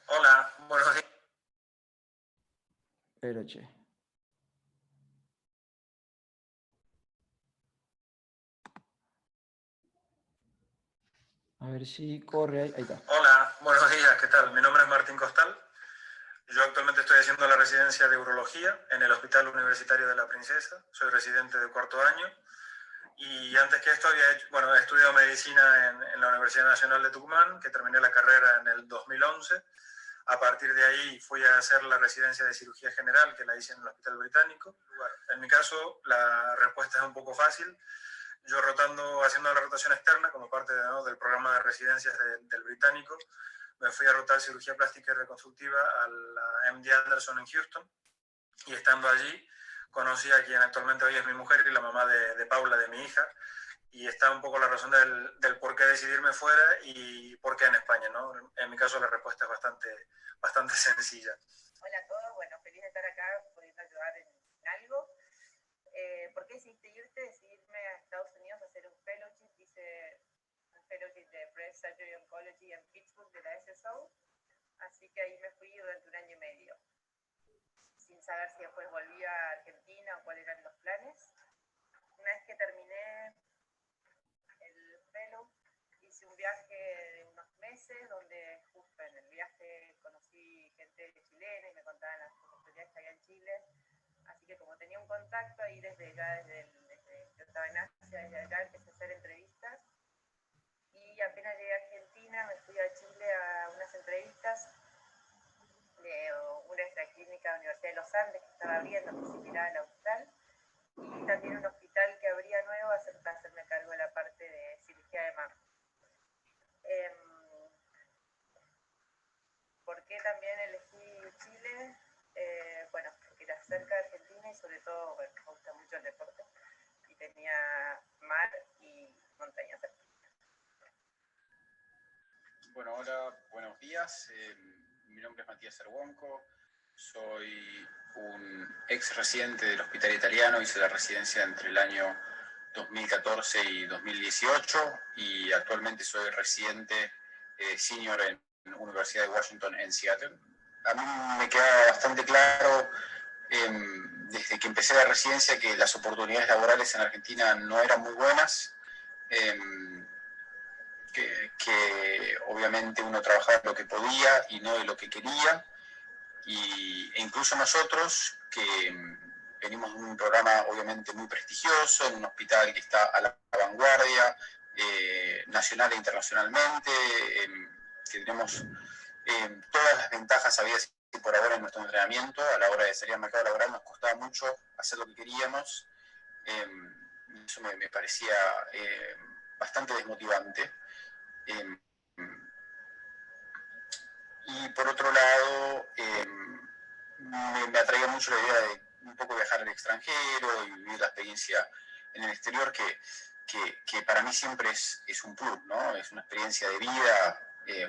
Hola, buenos días. Pero che. A ver si corre ahí. Ahí está. Hola, buenos días, ¿qué tal? Mi nombre es Martín Costal. Yo actualmente estoy haciendo la residencia de urología en el Hospital Universitario de la Princesa. Soy residente de 4º año. Y antes que esto he estudiado medicina en la Universidad Nacional de Tucumán, que terminé la carrera en el 2011. A partir de ahí fui a hacer la residencia de cirugía general, que la hice en el Hospital Británico. Bueno, en mi caso, la respuesta es un poco fácil. Yo haciendo la rotación externa como parte del programa de residencias del Británico, me fui a rotar cirugía plástica y reconstructiva a la MD Anderson en Houston, y estando allí conocí a quien actualmente hoy es mi mujer y la mamá de Paula, de mi hija, y está un poco la razón del por qué decidirme fuera y por qué en España, ¿no? En mi caso la respuesta es bastante sencilla. Hola a todos, bueno, feliz de estar acá, pudiendo ayudar en algo. ¿Por qué decidiste irte? Decidirme a Estados Unidos a hacer un fellowship. Hice un fellowship de Breast Surgery Oncology en Pittsburgh de la SSO, así que ahí me fui durante 1 año y medio, sin saber si después volvía a Argentina o cuáles eran los planes. Una vez que terminé el fellow, hice un viaje de unos meses, donde justo en el viaje conocí gente chilena y me contaban las oportunidades que había en Chile. Así que como tenía un contacto ahí desde yo estaba en Asia, desde allá empecé a hacer entrevistas. Y apenas llegué a Argentina, me fui a Chile a unas entrevistas de una de la clínica de la Universidad de los Andes que estaba abriendo, que se miraba el Austral, y también un hospital que abría nuevo para hacerme cargo de la parte de cirugía de mama. ¿Por qué también elegí Chile? Bueno, porque era cerca de Argentina y sobre todo, bueno, me gusta mucho el deporte y tenía mar y montañas cerca. Bueno, hola, buenos días. Mi nombre es Matías Cerwonko. Soy un ex residente del Hospital Italiano. Hice la residencia entre el año 2014 y 2018 y actualmente soy residente senior en la Universidad de Washington en Seattle. a mí me queda bastante claro desde que empecé la residencia que las oportunidades laborales en Argentina no eran muy buenas, que obviamente uno trabajaba lo que podía y no de lo que quería, e incluso nosotros que venimos de un programa obviamente muy prestigioso, en un hospital que está a la vanguardia, nacional e internacionalmente, que tenemos todas las ventajas habidas y por ahora en nuestro entrenamiento. A la hora de salir al mercado laboral nos costaba mucho hacer lo que queríamos. Eso me parecía bastante desmotivante. Y por otro lado, me atraía mucho la idea de un poco viajar al extranjero y vivir la experiencia en el exterior, que para mí siempre es un plus, ¿no? Es una experiencia de vida,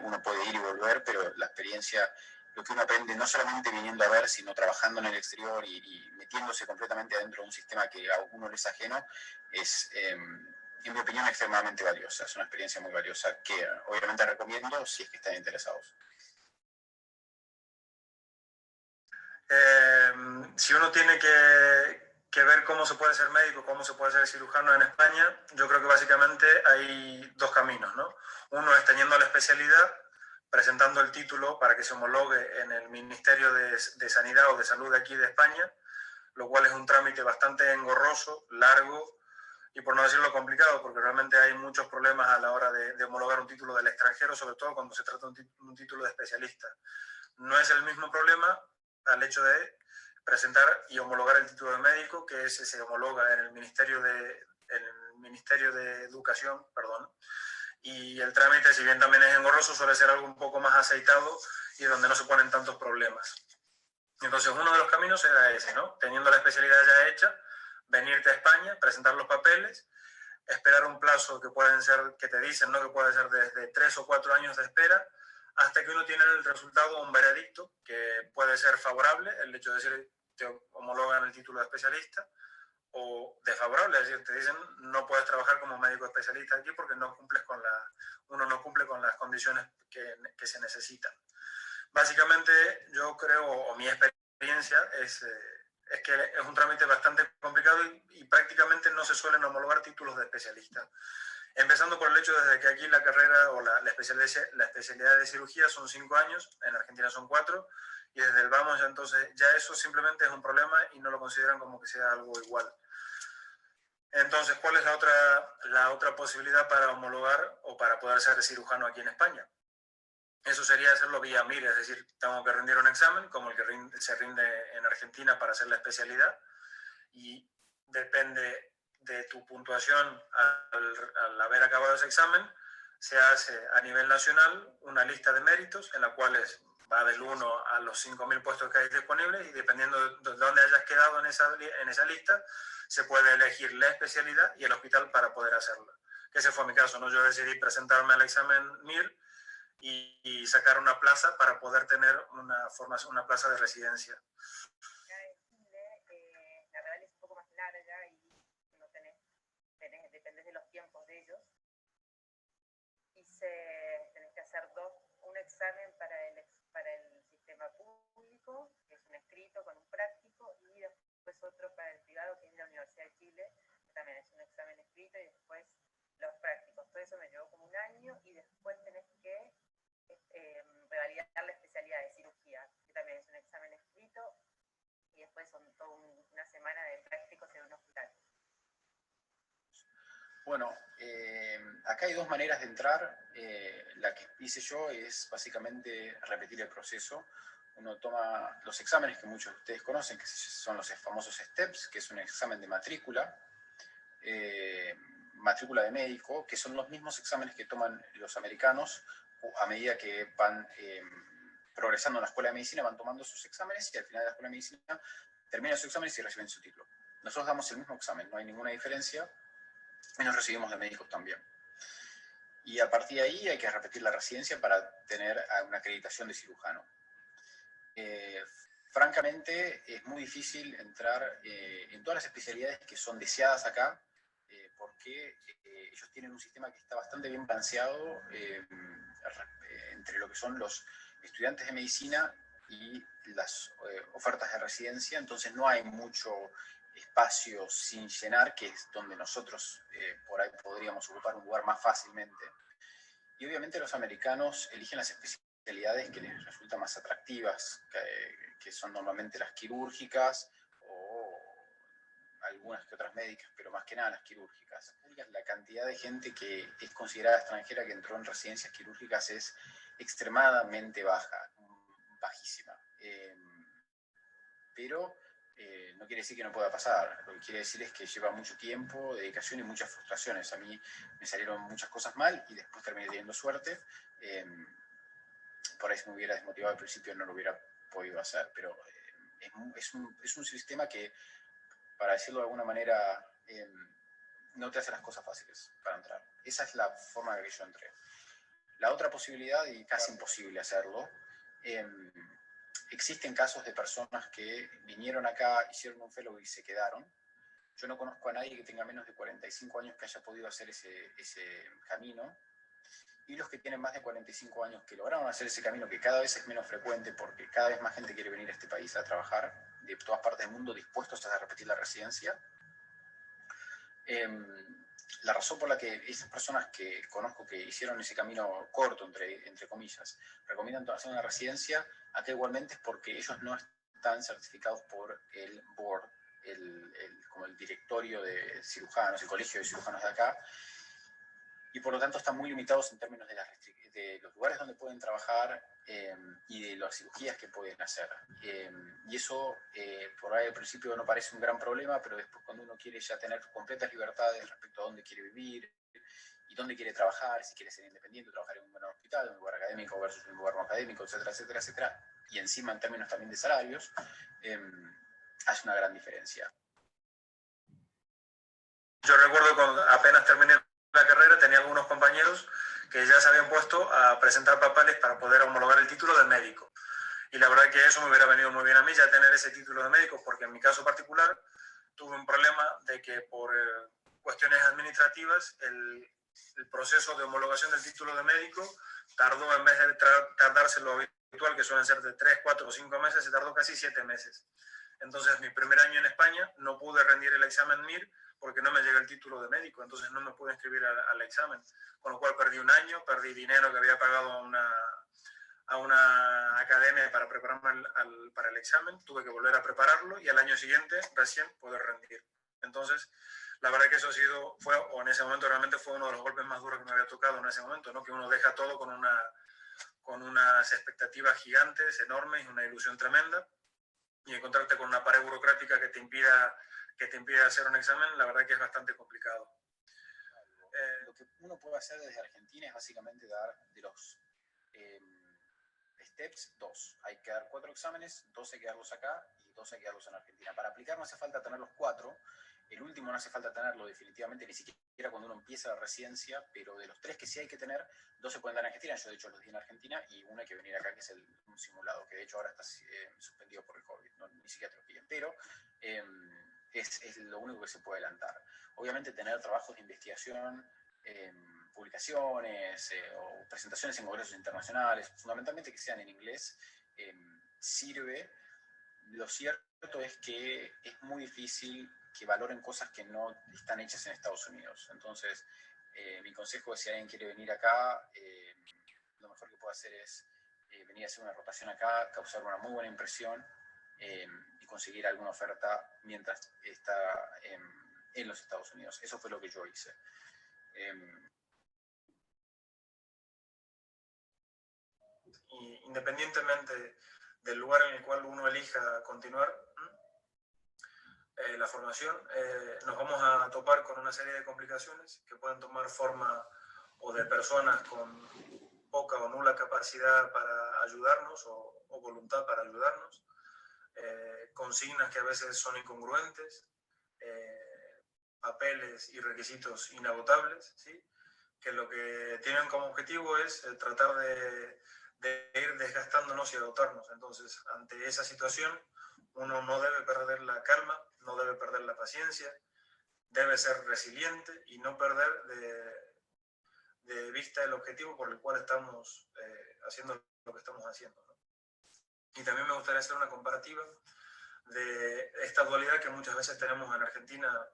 uno puede ir y volver, pero la experiencia, lo que uno aprende no solamente viniendo a ver, sino trabajando en el exterior y metiéndose completamente adentro de un sistema que a uno le es ajeno, es, en mi opinión, extremadamente valiosa. Es una experiencia muy valiosa que obviamente recomiendo si es que están interesados. Si uno tiene que ver cómo se puede ser médico, cómo se puede ser cirujano en España, yo creo que básicamente hay dos caminos, ¿no? Uno es teniendo la especialidad, presentando el título para que se homologue en el Ministerio de Sanidad o de Salud de aquí de España, lo cual es un trámite bastante engorroso, largo y por no decirlo complicado, porque realmente hay muchos problemas a la hora de homologar un título del extranjero, sobre todo cuando se trata de un título de especialista. No es el mismo problema al hecho de presentar y homologar el título de médico, que se homologa en el Ministerio de Educación, perdón. Y el trámite, si bien también es engorroso, suele ser algo un poco más aceitado y donde no se ponen tantos problemas. Entonces, uno de los caminos era ese, ¿no? Teniendo la especialidad ya hecha, venirte a España, presentar los papeles, esperar un plazo que pueden ser, que te dicen, ¿no? Que puede ser desde 3 o 4 años de espera, hasta que uno tiene el resultado, un veredicto, que puede ser favorable, el hecho de decir, te homologan el título de especialista, o desfavorable, es decir, te dicen, no puedes trabajar como médico especialista aquí porque uno no cumple con las condiciones que se necesitan. Básicamente, yo creo, o mi experiencia es que es un trámite bastante complicado y prácticamente no se suelen homologar títulos de especialista. Empezando por el hecho desde que aquí la carrera o la especialidad de cirugía son 5 años, en Argentina son 4, y desde el vamos ya entonces, ya eso simplemente es un problema y no lo consideran como que sea algo igual. Entonces, ¿cuál es la otra posibilidad para homologar o para poder ser cirujano aquí en España? Eso sería hacerlo vía MIR, es decir, tengo que rendir un examen como el que se rinde en Argentina para hacer la especialidad y depende de tu puntuación al haber acabado ese examen, se hace a nivel nacional una lista de méritos en la cual va del 1 a los 5.000 puestos que hay disponibles y dependiendo de dónde hayas quedado en esa lista, se puede elegir la especialidad y el hospital para poder hacerla. Que ese fue mi caso, ¿no? Yo decidí presentarme al examen MIR y sacar una plaza para poder tener una plaza de residencia. La real es un poco más larga y no dependés de los tiempos de ellos. Y tenés que hacer un examen para el sistema público, que es un escrito con un práctico, y después otro para el privado, que es la Universidad de Chile, que también es un examen escrito, y después los prácticos. Todo eso me llevó como 1 año, y después tenés que revalidar la especialidad de cirugía, que también es un examen escrito, y después son toda una semana de prácticos en un hospital. Bueno, acá hay 2 maneras de entrar. La que hice yo es básicamente repetir el proceso. Uno toma los exámenes que muchos de ustedes conocen, que son los famosos STEPS, que es un examen de matrícula, matrícula de médico, que son los mismos exámenes que toman los americanos a medida que van progresando en la escuela de medicina, van tomando sus exámenes y al final de la escuela de medicina terminan sus exámenes y reciben su título. Nosotros damos el mismo examen, no hay ninguna diferencia, y nos recibimos de médicos también. Y a partir de ahí hay que repetir la residencia para tener una acreditación de cirujano. Francamente, es muy difícil entrar en todas las especialidades que son deseadas acá, porque ellos tienen un sistema que está bastante bien balanceado entre lo que son los estudiantes de medicina y las ofertas de residencia, entonces no hay mucho espacio sin llenar, que es donde nosotros por ahí podríamos ocupar un lugar más fácilmente. Y obviamente los americanos eligen las especialidades que les resultan más atractivas, que son normalmente las quirúrgicas o algunas que otras médicas, pero más que nada las quirúrgicas. La cantidad de gente que es considerada extranjera que entró en residencias quirúrgicas es extremadamente baja, bajísima. Pero no quiere decir que no pueda pasar. Lo que quiere decir es que lleva mucho tiempo, dedicación y muchas frustraciones. A mí me salieron muchas cosas mal y después terminé teniendo suerte. Por ahí si me hubiera desmotivado al principio no lo hubiera podido hacer, pero es un sistema que, para decirlo de alguna manera, no te hace las cosas fáciles para entrar. Esa es la forma en la que yo entré. La otra posibilidad, y casi imposible hacerlo, existen casos de personas que vinieron acá, hicieron un fellow y se quedaron. Yo no conozco a nadie que tenga menos de 45 años que haya podido hacer ese camino. Y los que tienen más de 45 años que lograron hacer ese camino, que cada vez es menos frecuente porque cada vez más gente quiere venir a este país a trabajar, de todas partes del mundo dispuestos a repetir la residencia. La razón por la que esas personas que conozco que hicieron ese camino corto, entre comillas, recomiendan hacer una residencia acá igualmente es porque ellos no están certificados por el board, como el directorio de cirujanos, el colegio de cirujanos de acá, y por lo tanto están muy limitados en términos de los lugares donde pueden trabajar y de las cirugías que pueden hacer. Y eso por ahí al principio no parece un gran problema, pero después cuando uno quiere ya tener completas libertades respecto a dónde quiere vivir y dónde quiere trabajar, si quiere ser independiente, trabajar en un buen hospital, en un lugar académico versus un lugar no académico, etcétera, etcétera, etcétera, y encima en términos también de salarios, hace una gran diferencia. Yo recuerdo cuando apenas terminé la carrera, tenía algunos compañeros que ya se habían puesto a presentar papeles para poder homologar el título de médico. Y la verdad que eso me hubiera venido muy bien a mí, ya tener ese título de médico, porque en mi caso particular tuve un problema de que por cuestiones administrativas el proceso de homologación del título de médico tardó, en vez de tardarse lo habitual, que suelen ser de 3, 4 o 5 meses, se tardó casi 7 meses. Entonces, mi primer año en España no pude rendir el examen MIR porque no me llegó el título de médico, entonces no me pude inscribir al examen, con lo cual perdí un año, perdí dinero que había pagado a una academia para prepararme para el examen, tuve que volver a prepararlo y al año siguiente recién poder rendir. Entonces, la verdad que eso o en ese momento realmente fue uno de los golpes más duros que me había tocado en ese momento, ¿no? Que uno deja todo con unas expectativas gigantes, enormes y una ilusión tremenda, y encontrarte con una pared burocrática que te impida hacer un examen, la verdad que es bastante complicado. Lo que uno puede hacer desde Argentina es básicamente dar de los steps 2. Hay que dar 4 exámenes, 2 hay que darlos acá y 2 hay que darlos en Argentina. Para aplicar no hace falta tener los 4. El último no hace falta tenerlo definitivamente, ni siquiera cuando uno empieza la residencia, pero de los 3 que sí hay que tener, 2 se pueden dar en Argentina. Yo de hecho los di en Argentina y uno hay que venir acá, que es un simulado, que de hecho ahora está suspendido por el COVID, no, ni siquiera te lo piden, pero es lo único que se puede adelantar. Obviamente tener trabajos de investigación, publicaciones o presentaciones en congresos internacionales, fundamentalmente que sean en inglés, sirve. Lo cierto es que es muy difícil que valoren cosas que no están hechas en Estados Unidos. Entonces, mi consejo es si alguien quiere venir acá, lo mejor que puede hacer es venir a hacer una rotación acá, causar una muy buena impresión y conseguir alguna oferta mientras está en los Estados Unidos. Eso fue lo que yo hice. Independientemente del lugar en el cual uno elija continuar la formación, nos vamos a topar con una serie de complicaciones que pueden tomar forma o de personas con poca o nula capacidad para ayudarnos o voluntad para ayudarnos, consignas que a veces son incongruentes, papeles y requisitos inagotables, ¿sí? Que lo que tienen como objetivo es tratar de ir desgastándonos y agotarnos. Entonces, ante esa situación, uno no debe perder la calma, no debe perder la paciencia, debe ser resiliente y no perder de vista el objetivo por el cual estamos haciendo lo que estamos haciendo, ¿no? Y también me gustaría hacer una comparativa de esta dualidad que muchas veces tenemos en Argentina,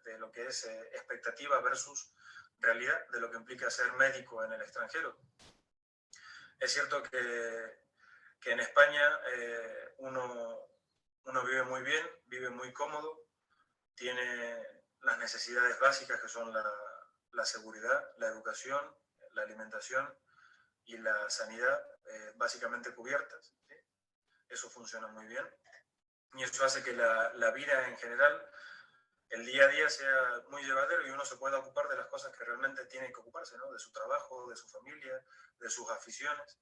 de lo que es expectativa versus realidad, de lo que implica ser médico en el extranjero. Es cierto que en España uno vive muy bien, vive muy cómodo, tiene las necesidades básicas que son la seguridad, la educación, la alimentación y la sanidad básicamente cubiertas, ¿sí? Eso funciona muy bien y eso hace que la vida en general, el día a día, sea muy llevadero y uno se pueda ocupar de las cosas que realmente tiene que ocuparse, ¿no? De su trabajo, de su familia, de sus aficiones.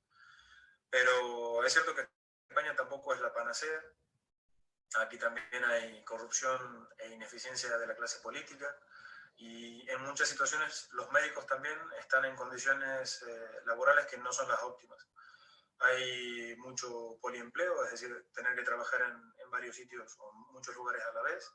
Pero es cierto que España tampoco es la panacea. Aquí también hay corrupción e ineficiencia de la clase política y en muchas situaciones los médicos también están en condiciones laborales que no son las óptimas. Hay mucho poliempleo, es decir, tener que trabajar en varios sitios o en muchos lugares a la vez.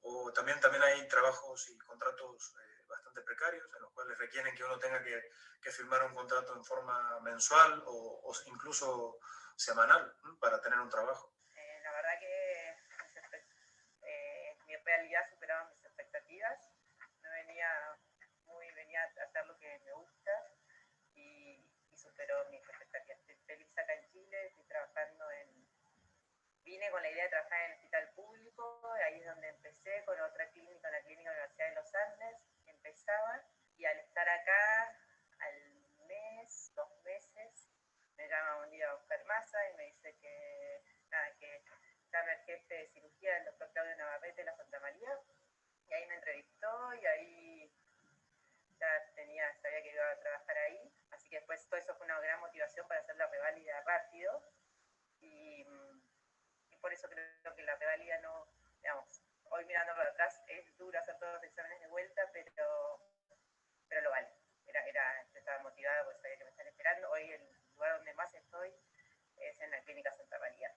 O también hay trabajos y contratos bastante precarios, en los cuales requieren que uno tenga que firmar un contrato en forma mensual o incluso semanal, ¿no? Para tener un trabajo. La verdad que mi realidad superaba mis expectativas. Venía a hacer lo que me gusta y superó mis expectativas. Estoy feliz acá en Chile, estoy trabajando Vine con la idea de trabajar en el hospital público, ahí es donde empecé, con otra clínica, en la Clínica de la Universidad de los Andes, empezaba, y al estar acá, al mes, 2 meses, me llama un día Oscar Massa y me dice que llame al jefe de cirugía, el doctor Claudio Navarrete de la Santa María, y ahí me entrevistó y ahí ya sabía que iba a trabajar ahí, así que después todo eso fue una gran motivación para hacer la reválida rápido, y por eso creo que la reválida no, digamos, hoy mirando para atrás es duro hacer todos los exámenes de vuelta, pero lo vale. Estaba motivada porque sabía que me están esperando. Hoy el lugar donde más estoy es en la Clínica Santa María.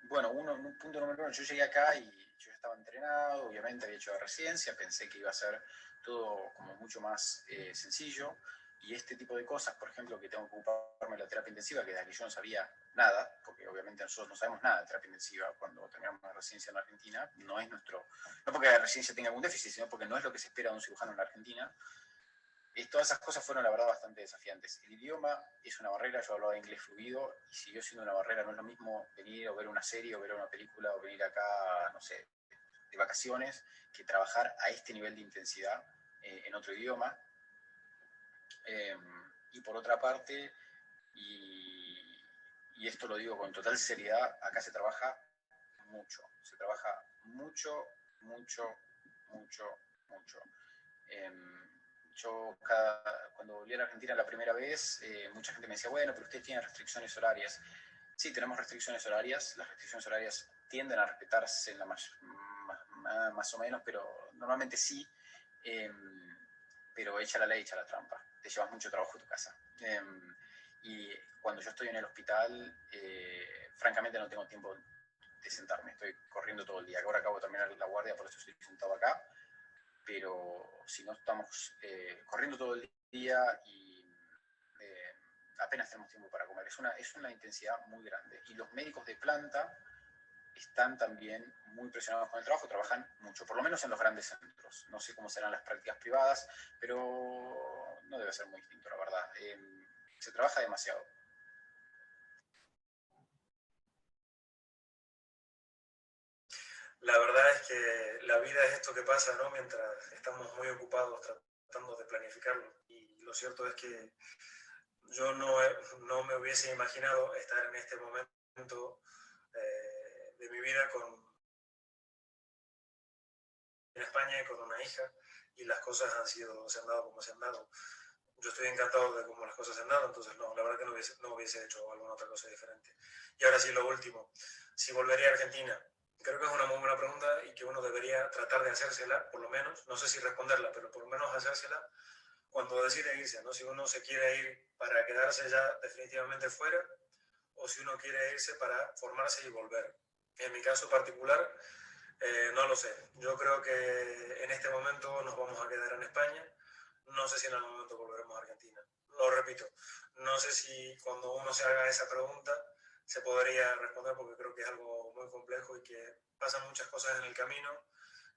Bueno, un punto número uno, yo llegué acá y yo estaba entrenado, obviamente había hecho la residencia, pensé que iba a ser todo como mucho más sencillo, y este tipo de cosas, por ejemplo, que tengo que ocuparme de la terapia intensiva, que de la que yo no sabía nada, porque obviamente nosotros no sabemos nada de terapia intensiva cuando terminamos la residencia en la Argentina, no porque la residencia tenga algún déficit, sino porque no es lo que se espera de un cirujano en la Argentina. Todas esas cosas fueron, la verdad, bastante desafiantes. El idioma es una barrera, yo hablaba inglés fluido y siguió siendo una barrera. No es lo mismo venir o ver una serie o ver una película o venir acá, no sé, de vacaciones, que trabajar a este nivel de intensidad en otro idioma. Y por otra parte, y esto lo digo con total seriedad, acá se trabaja mucho. Se trabaja mucho, mucho, mucho, mucho. Yo cuando volví a la Argentina la primera vez, mucha gente me decía, bueno, pero usted tiene restricciones horarias. Sí, tenemos restricciones horarias. Las restricciones horarias tienden a respetarse más o menos, pero normalmente sí. Pero echa la ley, echa la trampa. Te llevas mucho trabajo a tu casa. Y cuando yo estoy en el hospital, francamente no tengo tiempo de sentarme. Estoy corriendo todo el día. Ahora acabo de terminar la guardia, por eso estoy sentado acá. Pero si no estamos corriendo todo el día y apenas tenemos tiempo para comer. Es una intensidad muy grande. Y los médicos de planta están también muy presionados con el trabajo, trabajan mucho, por lo menos en los grandes centros. No sé cómo serán las prácticas privadas, pero no debe ser muy distinto, la verdad. Se trabaja demasiado. La verdad es que la vida es esto que pasa, ¿no? Mientras estamos muy ocupados tratando de planificarlo. Y lo cierto es que yo no me hubiese imaginado estar en este momento de mi vida en España y con una hija, y las cosas se han dado como se han dado. Yo estoy encantado de cómo las cosas se han dado, entonces no, la verdad que no hubiese hecho alguna otra cosa diferente. Y ahora sí, lo último, si volvería a Argentina, creo que es una muy buena pregunta y que uno debería tratar de hacérsela, por lo menos, no sé si responderla, pero por lo menos hacérsela cuando decide irse, ¿no? Si uno se quiere ir para quedarse ya definitivamente fuera, o si uno quiere irse para formarse y volver. En mi caso particular, no lo sé. Yo creo que en este momento nos vamos a quedar en España. No sé si en algún momento volveremos a Argentina. Lo repito, no sé si cuando uno se haga esa pregunta se podría responder, porque creo que es algo muy complejo y que pasan muchas cosas en el camino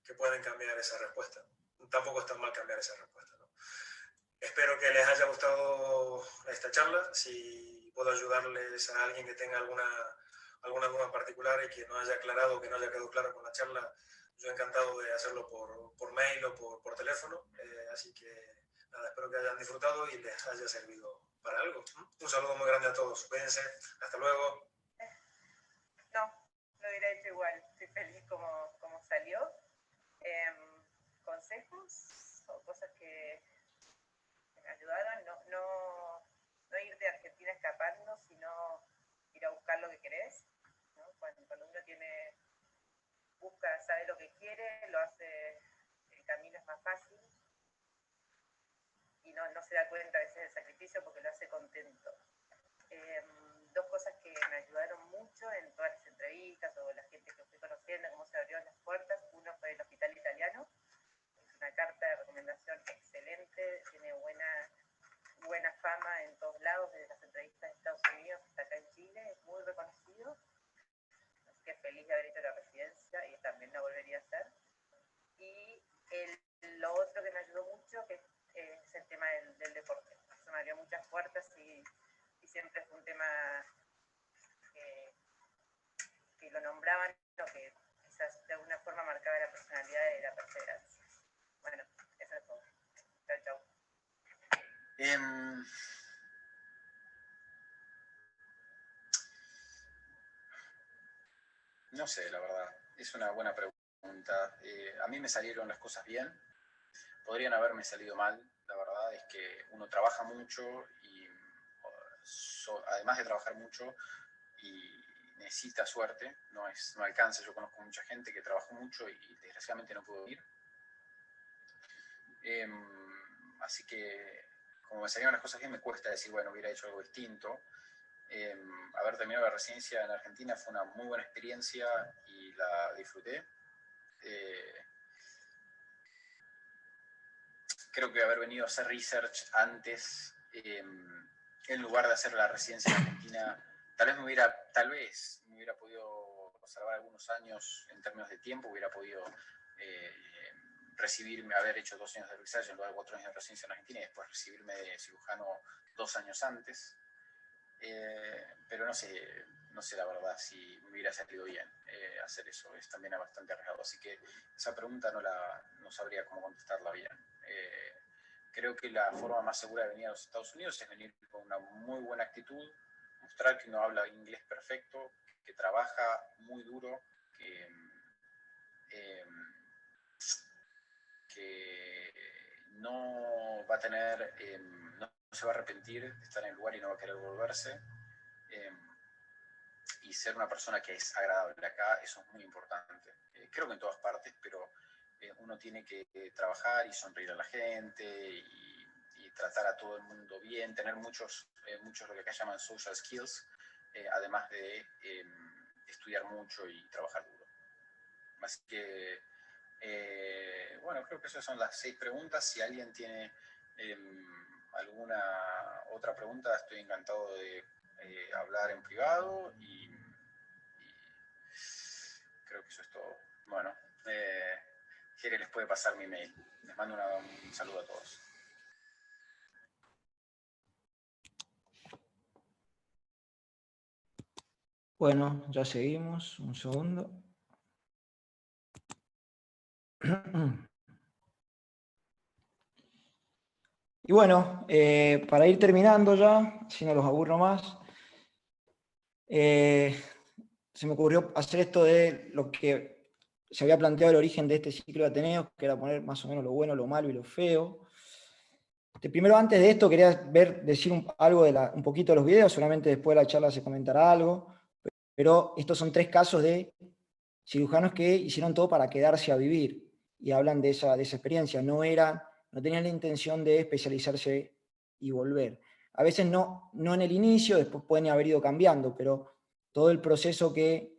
que pueden cambiar esa respuesta. Tampoco es tan mal cambiar esa respuesta, ¿no? Espero que les haya gustado esta charla. Si puedo ayudarles a alguien que tenga alguna duda particular y que no haya aclarado, que no haya quedado claro con la charla, yo encantado de hacerlo por mail o por teléfono. Así que nada, espero que hayan disfrutado y les haya servido para algo. Un saludo muy grande a todos. Cuídense. Hasta luego. No, lo hubiera hecho igual. Estoy feliz como salió. Consejos o cosas que me ayudaron, no ir de Argentina escapando, sino ir a buscar lo que querés, ¿no? Cuando uno busca, sabe lo que quiere, lo hace, el camino es más fácil y no se da cuenta a veces del sacrificio porque lo hace contento. Dos cosas que me ayudaron mucho en todas las entrevistas o la gente que fui conociendo, cómo se abrieron las puertas. Uno fue el Hospital Italiano, es una carta de recomendación excelente, tiene buena fama en todos lados, desde las entrevistas de Estados Unidos hasta acá en Chile, es muy reconocido, así que feliz de haber hecho la residencia y también la volvería a hacer. Y lo otro que me ayudó mucho que es el tema del deporte. Eso me abrió muchas puertas y siempre fue un tema que lo nombraban, lo que quizás de alguna forma marcaba la personalidad de la perseverancia. Bueno, eso es todo. Chau, chau. No sé, la verdad. Es una buena pregunta. A mí me salieron las cosas bien. Podrían haberme salido mal. La verdad es que uno trabaja mucho y además de trabajar mucho y necesita suerte, no alcanza. Yo conozco mucha gente que trabajó mucho y desgraciadamente no pudo ir. Así que, como me salieron las cosas bien, me cuesta decir, bueno, hubiera hecho algo distinto. Haber terminado la residencia en Argentina fue una muy buena experiencia y la disfruté. Creo que haber venido a hacer research antes, en lugar de hacer la residencia en Argentina, tal vez me hubiera podido salvar algunos años en términos de tiempo, hubiera podido recibirme, haber hecho 2 años de research en lugar de 4 años de residencia en Argentina y después recibirme de cirujano 2 años antes. Pero no sé la verdad si me hubiera salido bien hacer eso, es también bastante arriesgado, así que esa pregunta no sabría cómo contestarla bien. Creo que la forma más segura de venir a los Estados Unidos es venir con una muy buena actitud, mostrar que uno habla inglés perfecto, que trabaja muy duro, que no va a tener, no se va a arrepentir de estar en el lugar y no va a querer volverse, y ser una persona que es agradable acá, eso es muy importante. Creo que en todas partes, pero uno tiene que trabajar y sonreír a la gente y tratar a todo el mundo bien, tener muchos lo que acá llaman social skills, además de estudiar mucho y trabajar duro. Así que, bueno, creo que esas son las 6 preguntas. Si alguien tiene alguna otra pregunta, estoy encantado de hablar en privado y creo que eso es todo. Bueno, Jere les puede pasar mi mail. Les mando un saludo a todos. Bueno, ya seguimos, un segundo. Y bueno, para ir terminando ya, si no los aburro más, se me ocurrió hacer esto de lo que se había planteado el origen de este ciclo de Ateneos, que era poner más o menos lo bueno, lo malo y lo feo. Primero, antes de esto, quería decir algo un poquito de los videos, solamente después de la charla se comentará algo, pero estos son 3 casos de cirujanos que hicieron todo para quedarse a vivir, y hablan de esa experiencia, no tenían la intención de especializarse y volver. A veces no en el inicio, después pueden haber ido cambiando, pero todo el proceso que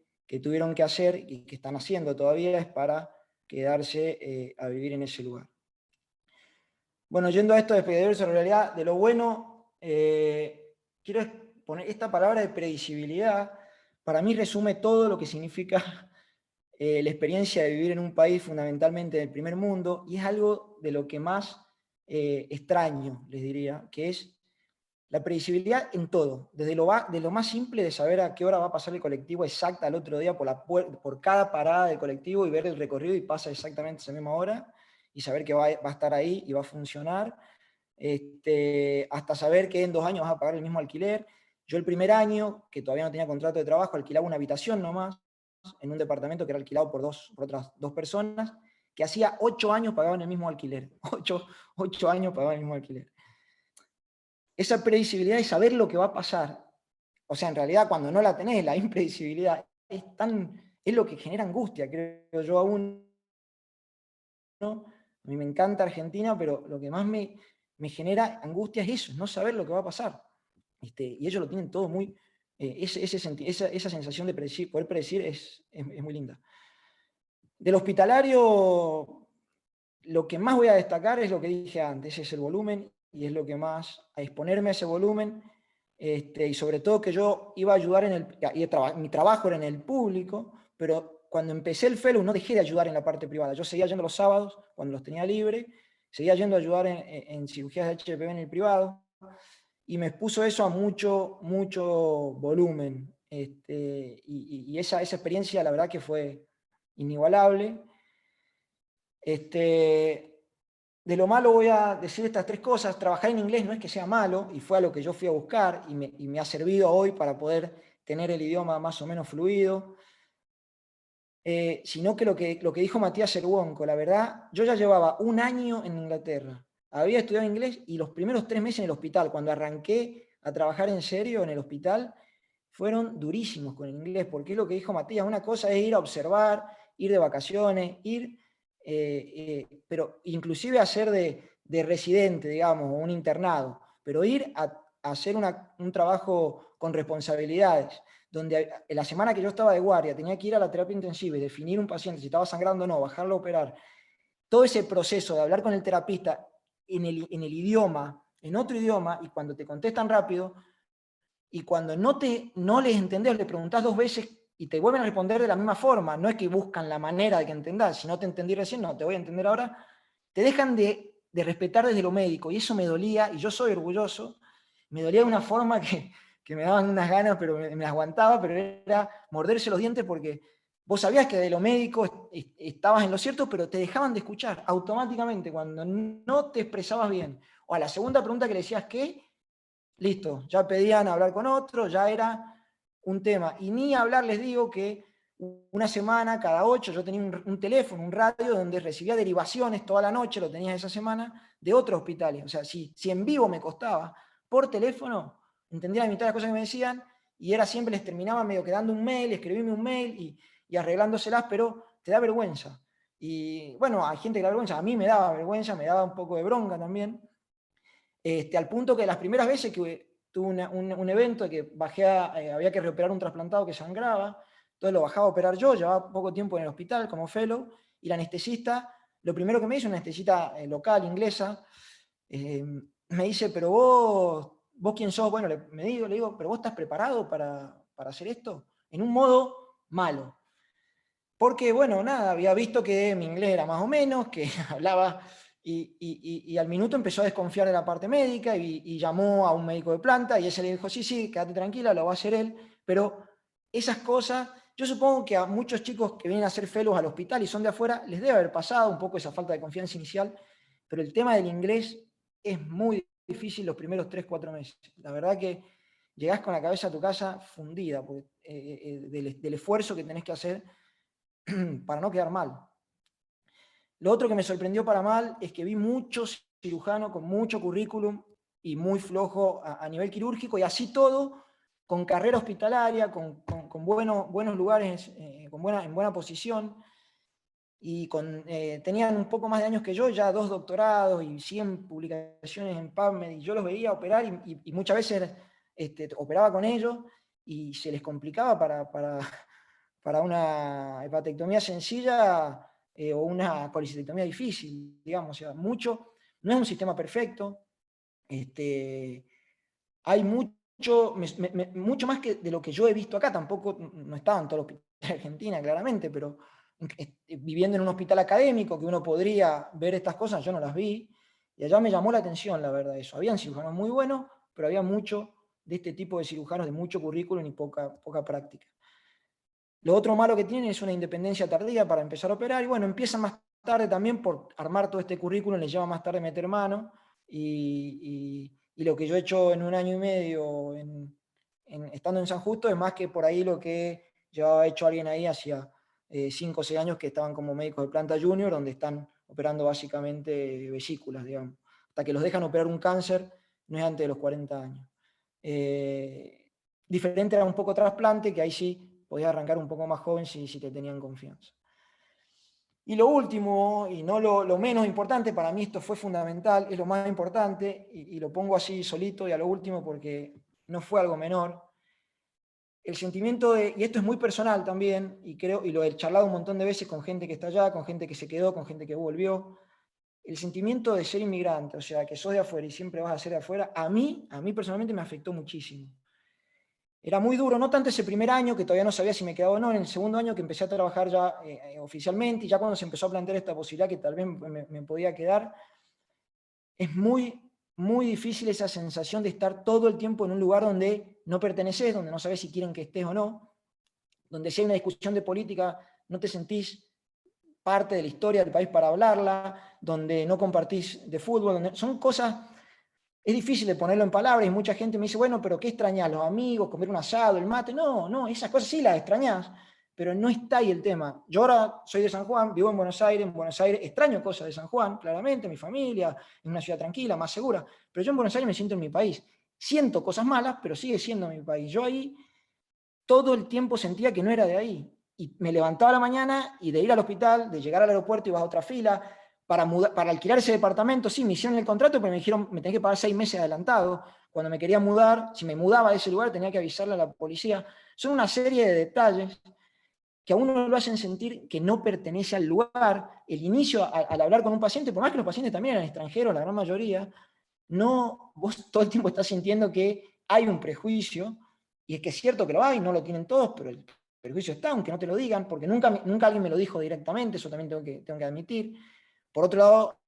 tuvieron que hacer y que están haciendo todavía es para quedarse a vivir en ese lugar. Bueno, yendo a esto de en realidad, de lo bueno, quiero poner esta palabra de predecibilidad, para mí resume todo lo que significa la experiencia de vivir en un país fundamentalmente del primer mundo, y es algo de lo que más extraño, les diría, que es la previsibilidad en todo, desde de lo más simple de saber a qué hora va a pasar el colectivo exacta al otro día por cada parada del colectivo y ver el recorrido y pasa exactamente esa misma hora, y saber que va a estar ahí y va a funcionar, hasta saber que en 2 años vas a pagar el mismo alquiler. Yo el primer año, que todavía no tenía contrato de trabajo, alquilaba una habitación nomás, en un departamento que era alquilado por otras 2 personas, que hacía 8 años pagaban el mismo alquiler. 8 años pagaban el mismo alquiler. Esa previsibilidad de saber lo que va a pasar, o sea, en realidad cuando no la tenés, la imprevisibilidad, es lo que genera angustia, creo yo, aún. ¿No? A mí me encanta Argentina, pero lo que más me genera angustia es eso, no saber lo que va a pasar. Y ellos lo tienen todo muy... esa sensación de poder predecir es muy linda. Del hospitalario, lo que más voy a destacar es lo que dije antes, es el volumen, y es lo que más, a exponerme a ese volumen, y sobre todo que yo iba a ayudar mi trabajo era en el público, pero cuando empecé el fellow no dejé de ayudar en la parte privada. Yo seguía yendo los sábados, cuando los tenía libre, seguía yendo a ayudar en cirugías de HPV en el privado, y me expuso eso a mucho volumen. Y esa experiencia, la verdad que fue inigualable. De lo malo voy a decir estas 3 cosas. Trabajar en inglés no es que sea malo, y fue a lo que yo fui a buscar, y me ha servido hoy para poder tener el idioma más o menos fluido. Sino que lo que dijo Matías Cerwonko, la verdad, yo ya llevaba 1 año en Inglaterra, había estudiado inglés, y los primeros 3 meses en el hospital, cuando arranqué a trabajar en serio en el hospital, fueron durísimos con el inglés, porque es lo que dijo Matías, una cosa es ir a observar, ir de vacaciones, pero inclusive hacer de residente, digamos, o un internado, pero ir a hacer un trabajo con responsabilidades, donde la semana que yo estaba de guardia tenía que ir a la terapia intensiva y definir un paciente si estaba sangrando o no, bajarlo a operar. Todo ese proceso de hablar con el terapista en el idioma, en otro idioma, y cuando te contestan rápido, y cuando no les entendés, le preguntás 2 veces y te vuelven a responder de la misma forma, no es que buscan la manera de que entendás, si no te entendí recién, no, te voy a entender ahora, te dejan de respetar desde lo médico, y eso me dolía, y yo soy orgulloso, me dolía de una forma que me daban unas ganas, pero me las aguantaba, pero era morderse los dientes, porque vos sabías que de lo médico estabas en lo cierto, pero te dejaban de escuchar automáticamente cuando no te expresabas bien. O a la segunda pregunta que le decías ¿qué? Listo, ya pedían hablar con otro, ya era un tema. Y ni hablar, les digo que una semana, cada 8, yo tenía un teléfono, un radio, donde recibía derivaciones toda la noche, lo tenía esa semana, de otros hospitales. O sea, si en vivo me costaba, por teléfono, entendía la mitad de las cosas que me decían, y era siempre, les terminaba medio que dando un mail, escribirme un mail y arreglándoselas, pero te da vergüenza. Y bueno, hay gente que le da vergüenza, a mí me daba vergüenza, me daba un poco de bronca también. Al punto que las primeras veces que tuve un evento que había que reoperar un trasplantado que sangraba, entonces lo bajaba a operar yo, llevaba poco tiempo en el hospital como fellow, y la anestesista, lo primero que me hizo, una anestesista local, inglesa, me dice, pero vos quién sos, bueno, le digo, pero vos estás preparado para hacer esto, en un modo malo. Porque, bueno, nada, había visto que mi inglés era más o menos, que hablaba, y al minuto empezó a desconfiar de la parte médica, y llamó a un médico de planta, y ese le dijo, sí, quédate tranquila, lo va a hacer él. Pero esas cosas, yo supongo que a muchos chicos que vienen a hacer fellows al hospital y son de afuera, les debe haber pasado un poco esa falta de confianza inicial, pero el tema del inglés es muy difícil los primeros 3-4 meses. La verdad que llegás con la cabeza a tu casa fundida del esfuerzo que tenés que hacer para no quedar mal. Lo otro que me sorprendió para mal es que vi muchos cirujanos con mucho currículum y muy flojo a nivel quirúrgico, y así todo, con carrera hospitalaria, con buenos lugares, en buena posición, y tenían un poco más de años que yo, ya 2 doctorados y 100 publicaciones en PubMed, y yo los veía operar, y muchas veces operaba con ellos, y se les complicaba para una hepatectomía sencilla o una colecistectomía difícil, digamos. O sea, no es un sistema perfecto. Hay mucho mucho más que de lo que yo he visto acá. Tampoco no estaba en todo el hospital de Argentina, claramente, pero viviendo en un hospital académico que uno podría ver estas cosas, yo no las vi, y allá me llamó la atención, la verdad, eso. Habían cirujanos muy buenos, pero había mucho de este tipo de cirujanos de mucho currículum y poca práctica. Lo otro malo que tienen es una independencia tardía para empezar a operar, y bueno, empiezan más tarde también por armar todo este currículum, les lleva más tarde meter mano, y lo que yo he hecho en 1 año y medio estando en San Justo es más que por ahí lo que llevaba hecho alguien ahí hacía 5 o 6 años que estaban como médicos de planta junior, donde están operando básicamente vesículas, digamos. Hasta que los dejan operar un cáncer, no es antes de los 40 años. Diferente era un poco trasplante, que ahí sí podías arrancar un poco más joven si te tenían confianza. Y lo último, y no lo menos importante, para mí esto fue fundamental, es lo más importante, y lo pongo así solito y a lo último porque no fue algo menor, el sentimiento de, y esto es muy personal también, y lo he charlado un montón de veces con gente que está allá, con gente que se quedó, con gente que volvió, el sentimiento de ser inmigrante, o sea, que sos de afuera y siempre vas a ser de afuera, a mí personalmente me afectó muchísimo. Era muy duro, no tanto ese primer año, que todavía no sabía si me quedaba o no, en el segundo año que empecé a trabajar ya oficialmente, y ya cuando se empezó a plantear esta posibilidad que tal vez me podía quedar, es muy difícil esa sensación de estar todo el tiempo en un lugar donde no perteneces, donde no sabes si quieren que estés o no, donde si hay una discusión de política no te sentís parte de la historia del país para hablarla, donde no compartís de fútbol, donde son cosas. Es difícil de ponerlo en palabras y mucha gente me dice, bueno, pero ¿qué extrañás? ¿Los amigos? ¿Comer un asado? ¿El mate? No, esas cosas sí las extrañás, pero no está ahí el tema. Yo ahora soy de San Juan, vivo en Buenos Aires extraño cosas de San Juan, claramente, mi familia, en una ciudad tranquila, más segura, pero yo en Buenos Aires me siento en mi país. Siento cosas malas, pero sigue siendo mi país. Yo ahí todo el tiempo sentía que no era de ahí. Y me levantaba a la mañana y de ir al hospital, de llegar al aeropuerto ibas a otra fila, para alquilar ese departamento, sí, me hicieron el contrato, pero me dijeron, me tenía que pagar 6 meses adelantado. Cuando me quería mudar, si me mudaba de ese lugar, tenía que avisarle a la policía. Son una serie de detalles que a uno lo hacen sentir que no pertenece al lugar. El inicio, al hablar con un paciente, por más que los pacientes también eran extranjeros, la gran mayoría, no, vos todo el tiempo estás sintiendo que hay un prejuicio, y es que es cierto que lo hay, no lo tienen todos, pero el prejuicio está, aunque no te lo digan, porque nunca alguien me lo dijo directamente, eso también tengo que admitir. Por otro lado,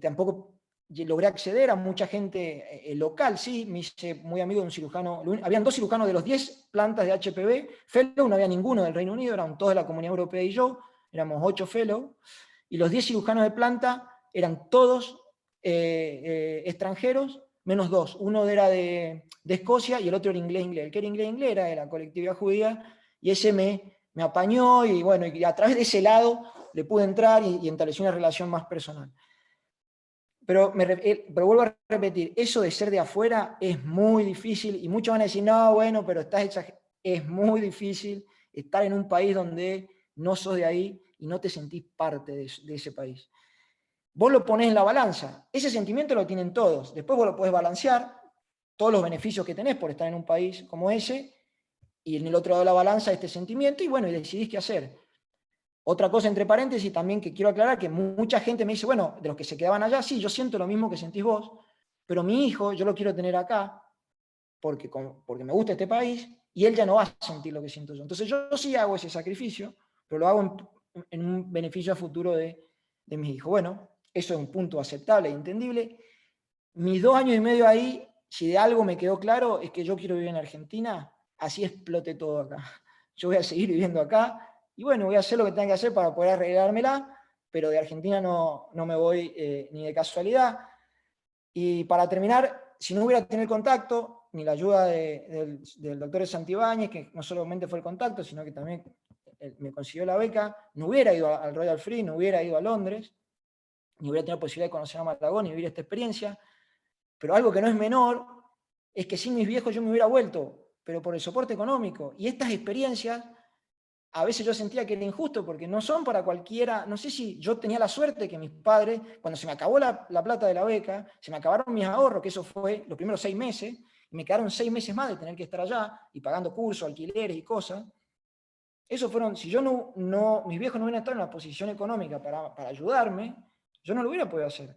tampoco logré acceder a mucha gente local, sí, me hice muy amigo de un cirujano, habían 2 cirujanos de los 10 plantas de HPV, fellow, no había ninguno del Reino Unido, eran todos de la Comunidad Europea y yo, éramos 8 fellow, y los 10 cirujanos de planta eran todos extranjeros, menos 2, uno era de Escocia y el otro era inglés. El que era inglés era de la colectividad judía, y ese me apañó, y bueno, y a través de ese lado le pude entrar y establecí una relación más personal. Pero vuelvo a repetir, eso de ser de afuera es muy difícil, y muchos van a decir, no, bueno, pero es muy difícil estar en un país donde no sos de ahí y no te sentís parte de ese país. Vos lo ponés en la balanza, ese sentimiento lo tienen todos, después vos lo podés balancear, todos los beneficios que tenés por estar en un país como ese, y en el otro lado de la balanza este sentimiento, y bueno, y decidís qué hacer. Otra cosa entre paréntesis también que quiero aclarar, que mucha gente me dice, bueno, de los que se quedaban allá, sí, yo siento lo mismo que sentís vos, pero mi hijo yo lo quiero tener acá porque me gusta este país, y él ya no va a sentir lo que siento yo. Entonces yo sí hago ese sacrificio, pero lo hago en un beneficio a futuro de mis hijos. Bueno, eso es un punto aceptable e entendible. Mis 2 años y medio ahí, si de algo me quedó claro, es que yo quiero vivir en Argentina, así explote todo acá. Yo voy a seguir viviendo acá, y bueno, voy a hacer lo que tenga que hacer para poder arreglármela, pero de Argentina no me voy ni de casualidad. Y para terminar, si no hubiera tenido el contacto, ni la ayuda del doctor Santibáñez, que no solamente fue el contacto, sino que también me consiguió la beca, no hubiera ido al Royal Free, no hubiera ido a Londres, ni hubiera tenido posibilidad de conocer a Malagón y vivir esta experiencia. Pero algo que no es menor es que sin mis viejos yo me hubiera vuelto, pero por el soporte económico. Y estas experiencias, a veces yo sentía que era injusto, porque no son para cualquiera. No sé si yo tenía la suerte que mis padres, cuando se me acabó la plata de la beca, se me acabaron mis ahorros, que eso fue los primeros 6 meses, y me quedaron 6 meses más de tener que estar allá, y pagando cursos, alquileres y cosas. Eso fueron, si yo mis viejos no hubieran estado en la posición económica para ayudarme, yo no lo hubiera podido hacer.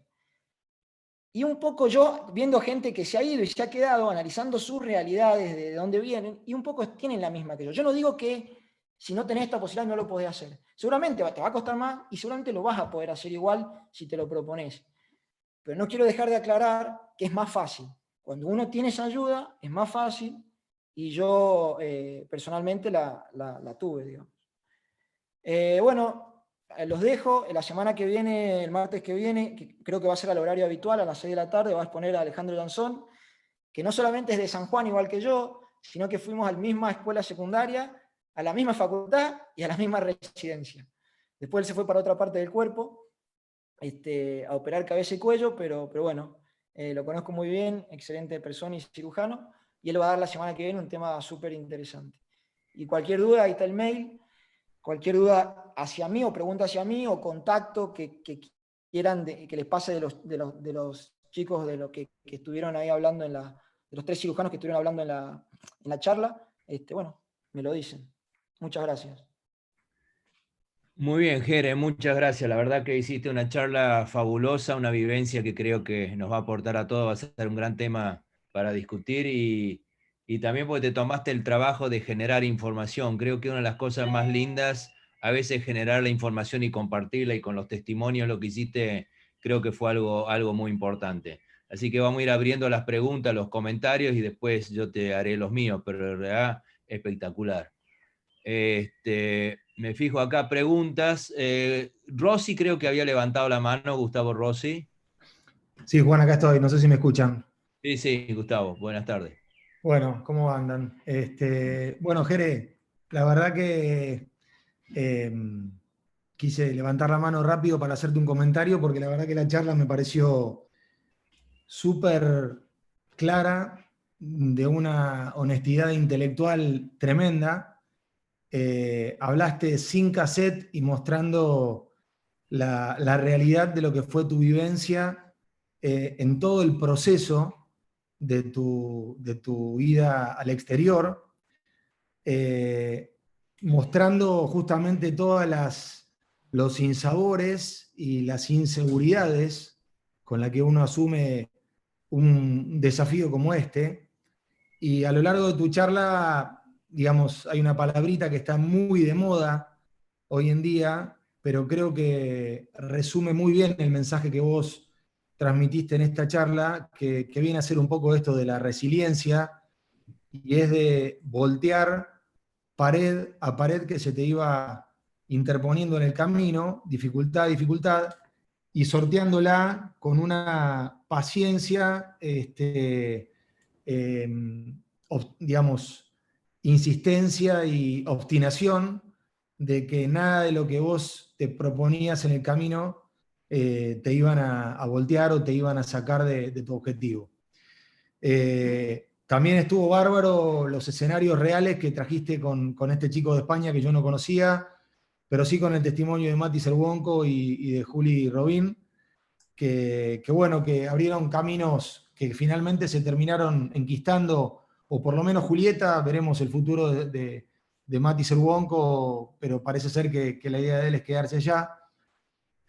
Y un poco yo, viendo gente que se ha ido y se ha quedado, analizando sus realidades, de dónde vienen, y un poco tienen la misma que yo. Yo no digo que si no tenés esta posibilidad no lo podés hacer. Seguramente te va a costar más y seguramente lo vas a poder hacer igual si te lo propones. Pero no quiero dejar de aclarar que es más fácil. Cuando uno tiene esa ayuda, es más fácil, y yo personalmente la tuve, digamos. Bueno, los dejo. La semana que viene, el martes que viene, que creo que va a ser al horario habitual, a las 6 de la tarde, va a exponer a Alejandro Danzón, que no solamente es de San Juan igual que yo, sino que fuimos a la misma escuela secundaria, a la misma facultad y a la misma residencia. Después él se fue para otra parte del cuerpo, a operar cabeza y cuello, pero bueno, lo conozco muy bien, excelente persona y cirujano, y él va a dar la semana que viene un tema súper interesante. Y cualquier duda, ahí está el mail, cualquier duda hacia mí o pregunta hacia mí o contacto que quieran que les pase de los chicos de los que estuvieron ahí hablando, de los 3 cirujanos que estuvieron hablando en la charla, bueno, me lo dicen. Muchas gracias. Muy bien, Jere, muchas gracias. La verdad que hiciste una charla fabulosa, una vivencia que creo que nos va a aportar a todos, va a ser un gran tema para discutir y también porque te tomaste el trabajo de generar información. Creo que una de las cosas más lindas a veces es generar la información y compartirla, y con los testimonios lo que hiciste creo que fue algo muy importante. Así que vamos a ir abriendo las preguntas, los comentarios y después yo te haré los míos, pero en realidad espectacular. Me fijo acá, preguntas. Rossi creo que había levantado la mano, Gustavo Rossi. Sí, Juan, acá estoy, no sé si me escuchan. Sí, sí, Gustavo, buenas tardes. Bueno, ¿cómo andan? Bueno, Jere, la verdad que quise levantar la mano rápido para hacerte un comentario, porque la verdad que la charla me pareció súper clara, de una honestidad intelectual tremenda. Hablaste sin cassette y mostrando la realidad de lo que fue tu vivencia en todo el proceso de tu ida al exterior, mostrando justamente los sinsabores y las inseguridades con las que uno asume un desafío como este. Y a lo largo de tu charla, digamos, hay una palabrita que está muy de moda hoy en día, pero creo que resume muy bien el mensaje que vos transmitiste en esta charla, que viene a ser un poco esto de la resiliencia, y es de voltear pared a pared que se te iba interponiendo en el camino, dificultad a dificultad, y sorteándola con una paciencia, digamos, insistencia y obstinación de que nada de lo que vos te proponías en el camino te iban a voltear o te iban a sacar de tu objetivo. También estuvo bárbaro los escenarios reales que trajiste con este chico de España que yo no conocía, pero sí con el testimonio de Mati Cerwonko y de Juli Robín, que bueno, que abrieron caminos que finalmente se terminaron enquistando, o por lo menos Julieta, veremos el futuro de Mati Cerwonko, pero parece ser que la idea de él es quedarse allá.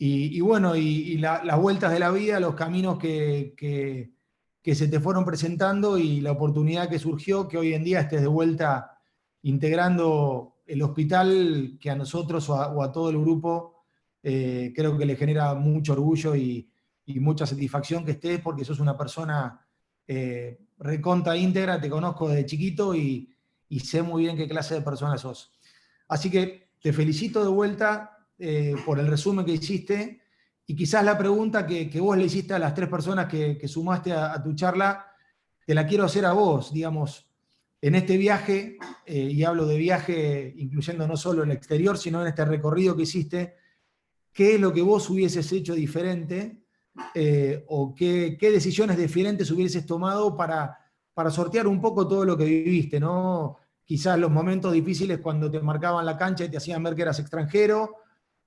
Y bueno, las vueltas de la vida, los caminos que se te fueron presentando y la oportunidad que surgió, que hoy en día estés de vuelta integrando el hospital, que a nosotros o a todo el grupo creo que le genera mucho orgullo y mucha satisfacción que estés, porque sos una persona recontra íntegra, te conozco desde chiquito y sé muy bien qué clase de persona sos. Así que te felicito de vuelta por el resumen que hiciste, y quizás la pregunta que vos le hiciste a las 3 personas que sumaste a tu charla, te la quiero hacer a vos, digamos, en este viaje, y hablo de viaje incluyendo no solo el exterior, sino en este recorrido que hiciste, ¿qué es lo que vos hubieses hecho diferente? O qué decisiones diferentes hubieses tomado para sortear un poco todo lo que viviste, ¿no? Quizás los momentos difíciles cuando te marcaban la cancha y te hacían ver que eras extranjero,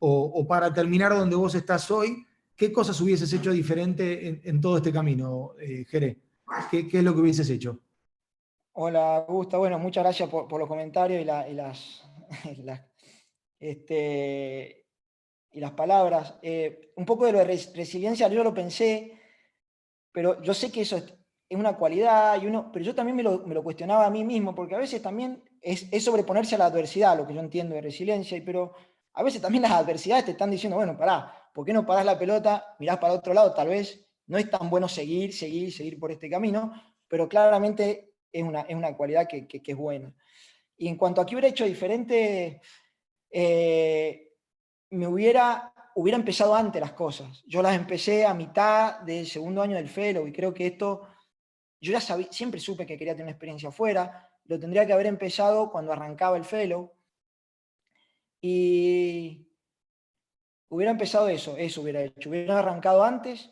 o para terminar donde vos estás hoy, ¿qué cosas hubieses hecho diferente en todo este camino, Jere? ¿Qué es lo que hubieses hecho? Hola, Augusta. Bueno, muchas gracias por los comentarios y las palabras. Un poco de lo de resiliencia, yo lo pensé, pero yo sé que eso es una cualidad, pero yo también me lo cuestionaba a mí mismo, porque a veces también es sobreponerse a la adversidad, lo que yo entiendo de resiliencia, pero a veces también las adversidades te están diciendo, bueno, pará, ¿por qué no parás la pelota, mirás para otro lado? Tal vez no es tan bueno seguir por este camino, pero claramente es una cualidad que es buena. Y en cuanto a qué hubiera hecho diferente, me hubiera empezado antes las cosas. Yo las empecé a mitad del segundo año del Fellow y creo que esto, yo ya sabía, siempre supe que quería tener una experiencia afuera, lo tendría que haber empezado cuando arrancaba el Fellow y hubiera empezado eso hubiera hecho, hubiera arrancado antes.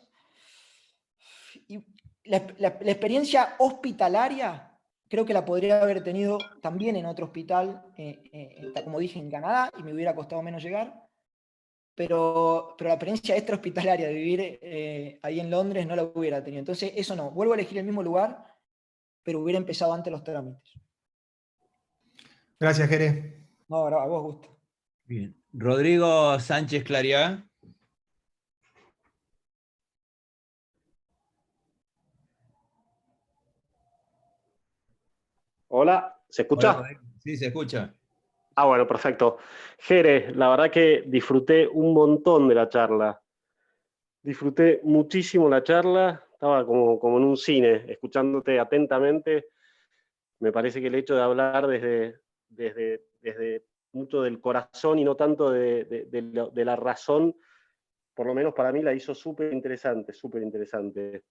Y la experiencia hospitalaria creo que la podría haber tenido también en otro hospital, como dije, en Canadá, y me hubiera costado menos llegar. Pero la experiencia extrahospitalaria de vivir ahí en Londres no la hubiera tenido. Entonces, eso no. Vuelvo a elegir el mismo lugar, pero hubiera empezado antes los trámites. Gracias, Jere. No, a vos gusta. Bien. Rodrigo Sánchez Clariá. Hola, ¿se Hola, escucha? Rodrigo. Sí, se escucha. Ah, bueno, perfecto. Jere, la verdad que disfruté un montón de la charla. Disfruté muchísimo la charla. Estaba como en un cine, escuchándote atentamente. Me parece que el hecho de hablar desde mucho del corazón y no tanto de la razón, por lo menos para mí la hizo súper interesante, súper interesante.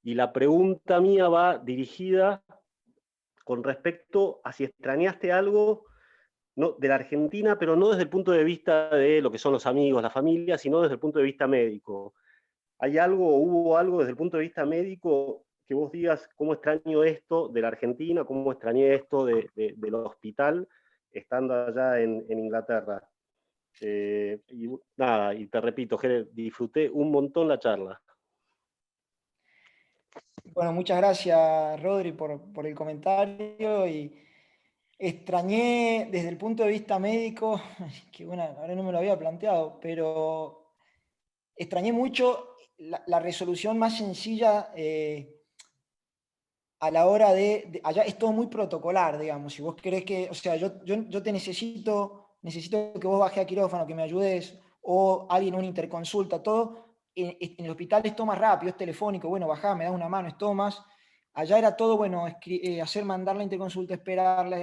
Y la pregunta mía va dirigida con respecto a si extrañaste algo no, de la Argentina, pero no desde el punto de vista de lo que son los amigos, la familia, sino desde el punto de vista médico. ¿Hay algo, hubo algo desde el punto de vista médico que vos digas cómo extraño esto de la Argentina, cómo extrañé esto del hospital estando allá en Inglaterra? Y nada, y te repito, Jere, disfruté un montón la charla. Bueno, muchas gracias, Rodri, por el comentario. Y extrañé desde el punto de vista médico, que bueno, ahora no me lo había planteado, pero extrañé mucho la resolución más sencilla a la hora allá es todo muy protocolar, digamos. Si vos querés que, o sea, yo te necesito que vos bajes a quirófano, que me ayudes, o alguien, una interconsulta, todo. En el hospital es todo más rápido, es telefónico, bueno, bajá, me das una mano, es todo más. Allá era todo, bueno, mandar la interconsulta, esperarla,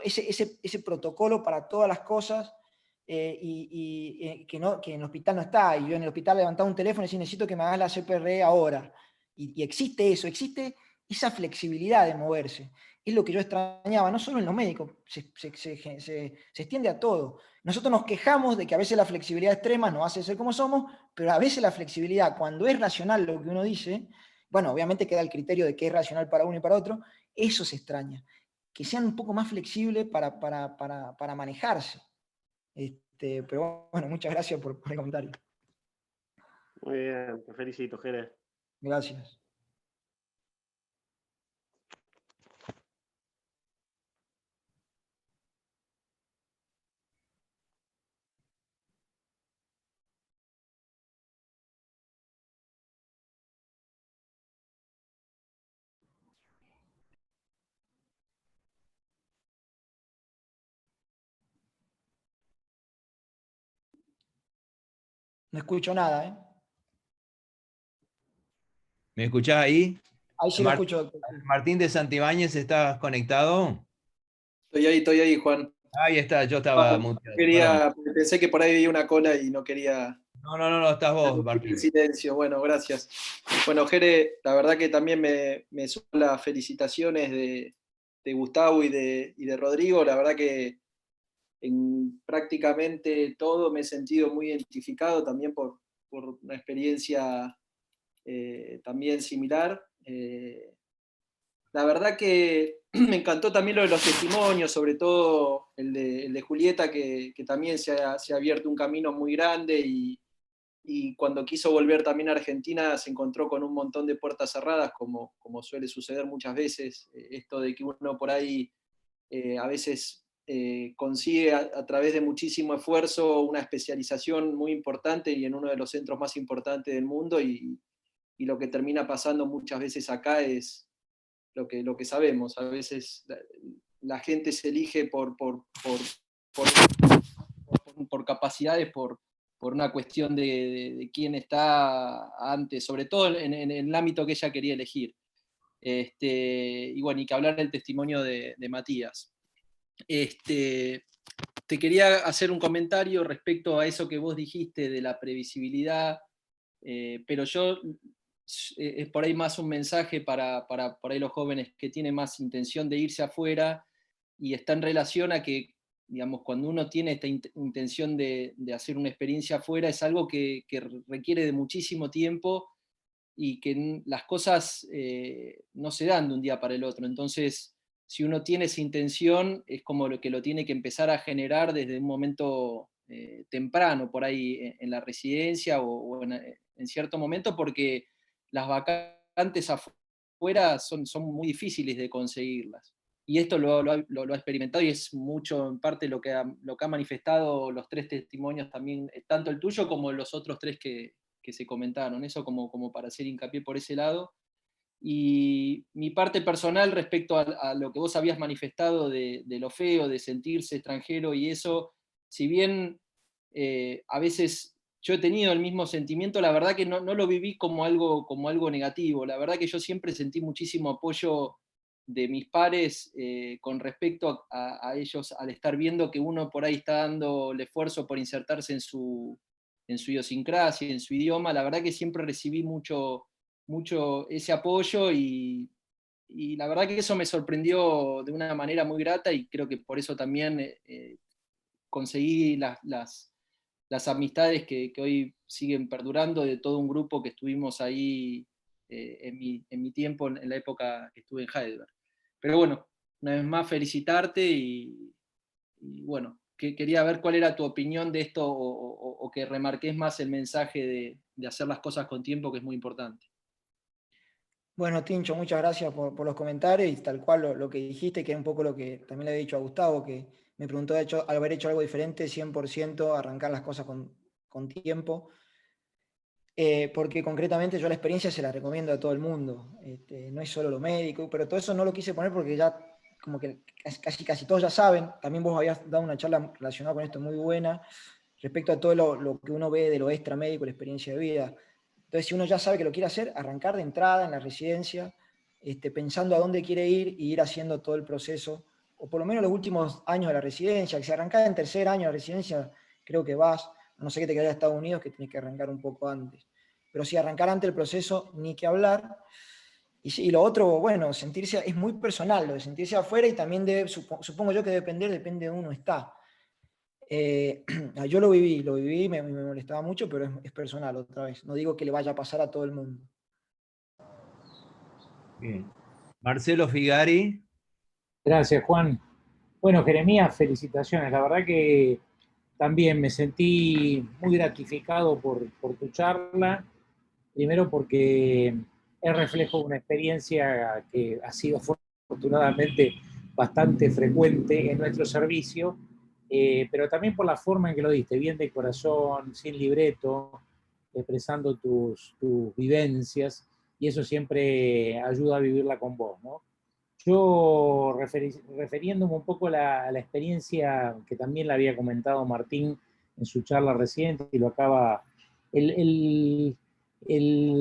ese protocolo para todas las cosas. Que en el hospital no está, y yo en el hospital levantaba un teléfono y decía, necesito que me hagas la CPR ahora. Y existe eso, existe esa flexibilidad de moverse. Es lo que yo extrañaba, no solo en lo médico, se extiende a todo. Nosotros nos quejamos de que a veces la flexibilidad extrema nos hace ser como somos, pero a veces la flexibilidad, cuando es racional lo que uno dice, bueno, obviamente queda el criterio de qué es racional para uno y para otro, eso se extraña. Que sean un poco más flexibles para manejarse. Pero bueno, muchas gracias por el comentario. Muy bien, te felicito, Jere. Gracias. No escucho nada, ¿eh? ¿Me escuchás ahí? Ahí sí lo escucho, doctor. Martín de Santibáñez, ¿estás conectado? Estoy ahí, Juan. Ahí está, yo estaba muteado, perdón. Pensé que por ahí veía una cola y no quería. No, estás vos, Martín. El silencio, bueno, gracias. Bueno, Jere, la verdad que también me suman las felicitaciones de Gustavo y de Rodrigo. La verdad que en prácticamente todo me he sentido muy identificado también por una experiencia también similar. La verdad que me encantó también lo de los testimonios, sobre todo el de Julieta, que también se ha abierto un camino muy grande y cuando quiso volver también a Argentina se encontró con un montón de puertas cerradas, como suele suceder muchas veces. Esto de que uno por ahí a veces consigue a través de muchísimo esfuerzo una especialización muy importante y en uno de los centros más importantes del mundo y lo que termina pasando muchas veces acá es lo que sabemos. A veces la gente se elige por capacidades, por una cuestión de quién está antes, sobre todo en el ámbito que ella quería elegir. Y bueno, y que hablar del testimonio de Matías. Te quería hacer un comentario respecto a eso que vos dijiste de la previsibilidad, pero yo es por ahí más un mensaje para por ahí los jóvenes que tienen más intención de irse afuera, y está en relación a que, digamos, cuando uno tiene esta intención de hacer una experiencia afuera, es algo que requiere de muchísimo tiempo y que las cosas no se dan de un día para el otro. Entonces, si uno tiene esa intención, es como lo que lo tiene que empezar a generar desde un momento temprano, por ahí en la residencia o en cierto momento, porque las vacantes afuera son muy difíciles de conseguirlas. Y esto lo ha experimentado, y es mucho en parte lo que ha manifestado los 3 testimonios también, tanto el tuyo como los otros 3 que se comentaron. Eso como para hacer hincapié por ese lado. Y mi parte personal respecto a lo que vos habías manifestado de lo feo, de sentirse extranjero y eso, si bien a veces yo he tenido el mismo sentimiento, la verdad que no lo viví como algo negativo. La verdad que yo siempre sentí muchísimo apoyo de mis pares con respecto a ellos, al estar viendo que uno por ahí está dando el esfuerzo por insertarse en su idiosincrasia, en su idioma. La verdad que siempre recibí mucho ese apoyo, y la verdad que eso me sorprendió de una manera muy grata, y creo que por eso también conseguí las amistades que hoy siguen perdurando, de todo un grupo que estuvimos ahí en mi tiempo, en la época que estuve en Heidelberg. Pero bueno, una vez más felicitarte, y bueno, quería ver cuál era tu opinión de esto, o que remarques más el mensaje de hacer las cosas con tiempo, que es muy importante. Bueno, Tincho, muchas gracias por los comentarios, y tal cual lo que dijiste, que es un poco lo que también le he dicho a Gustavo, que me preguntó al haber hecho algo diferente, 100% arrancar las cosas con tiempo, porque concretamente yo la experiencia se la recomiendo a todo el mundo, no es solo lo médico, pero todo eso no lo quise poner porque ya como que casi todos ya saben. También vos habías dado una charla relacionada con esto muy buena, respecto a todo lo que uno ve de lo extramédico, la experiencia de vida. Entonces, si uno ya sabe que lo quiere hacer, arrancar de entrada en la residencia, pensando a dónde quiere ir, y ir haciendo todo el proceso, o por lo menos los últimos años de la residencia. Que si arrancás en tercer año de residencia, creo que vas, a no ser que te quedes a Estados Unidos, que tenés que arrancar un poco antes. Pero si arrancar antes el proceso, ni que hablar. Y lo otro, bueno, sentirse, es muy personal lo de sentirse afuera, y también supongo yo que depende de uno está. Yo lo viví, me molestaba mucho, pero es personal otra vez. No digo que le vaya a pasar a todo el mundo. Bien. Marcelo Figari. Gracias, Juan. Bueno, Jeremías, felicitaciones. La verdad que también me sentí muy gratificado por tu charla. Primero porque es reflejo de una experiencia que ha sido afortunadamente bastante frecuente en nuestro servicio, pero también por la forma en que lo diste, bien de corazón, sin libreto, expresando tus vivencias, y eso siempre ayuda a vivirla con vos, ¿no? Yo, refiriéndome un poco a la experiencia que también le había comentado Martín en su charla reciente, y lo acaba, el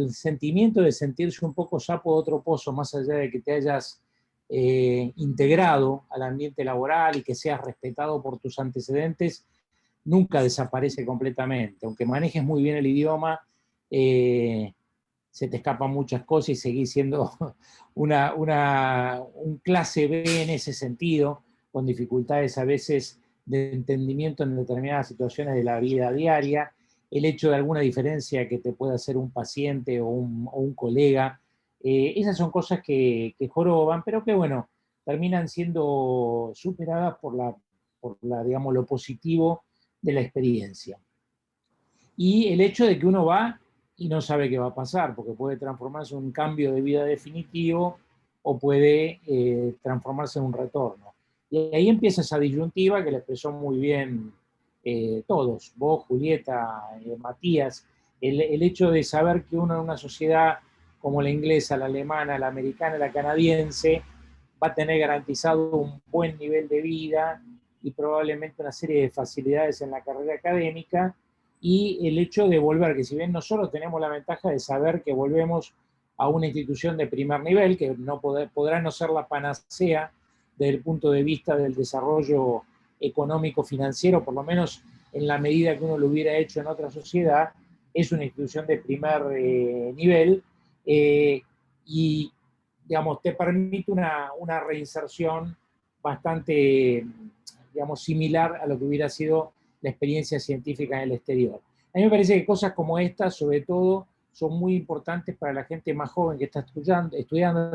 sentimiento de sentirse un poco sapo de otro pozo, más allá de que te hayas integrado al ambiente laboral y que seas respetado por tus antecedentes, nunca desaparece completamente. Aunque manejes muy bien el idioma, se te escapan muchas cosas y seguís siendo un clase B en ese sentido, con dificultades a veces de entendimiento en determinadas situaciones de la vida diaria. El hecho de alguna diferencia que te pueda hacer un paciente o un colega, esas son cosas que joroban, pero que, bueno, terminan siendo superadas por digamos, lo positivo de la experiencia. Y el hecho de que uno va y no sabe qué va a pasar, porque puede transformarse en un cambio de vida definitivo, o puede transformarse en un retorno. Y ahí empieza esa disyuntiva que le expresó muy bien todos, vos, Julieta, Matías, el hecho de saber que uno en una sociedad como la inglesa, la alemana, la americana, la canadiense, va a tener garantizado un buen nivel de vida y probablemente una serie de facilidades en la carrera académica, y el hecho de volver, que si bien nosotros tenemos la ventaja de saber que volvemos a una institución de primer nivel, que no podrá no ser la panacea desde el punto de vista del desarrollo económico-financiero, por lo menos en la medida que uno lo hubiera hecho en otra sociedad, es una institución de primer nivel, y digamos, te permite una reinserción bastante, digamos, similar a lo que hubiera sido la experiencia científica en el exterior. A mí me parece que cosas como estas, sobre todo, son muy importantes para la gente más joven que está estudiando,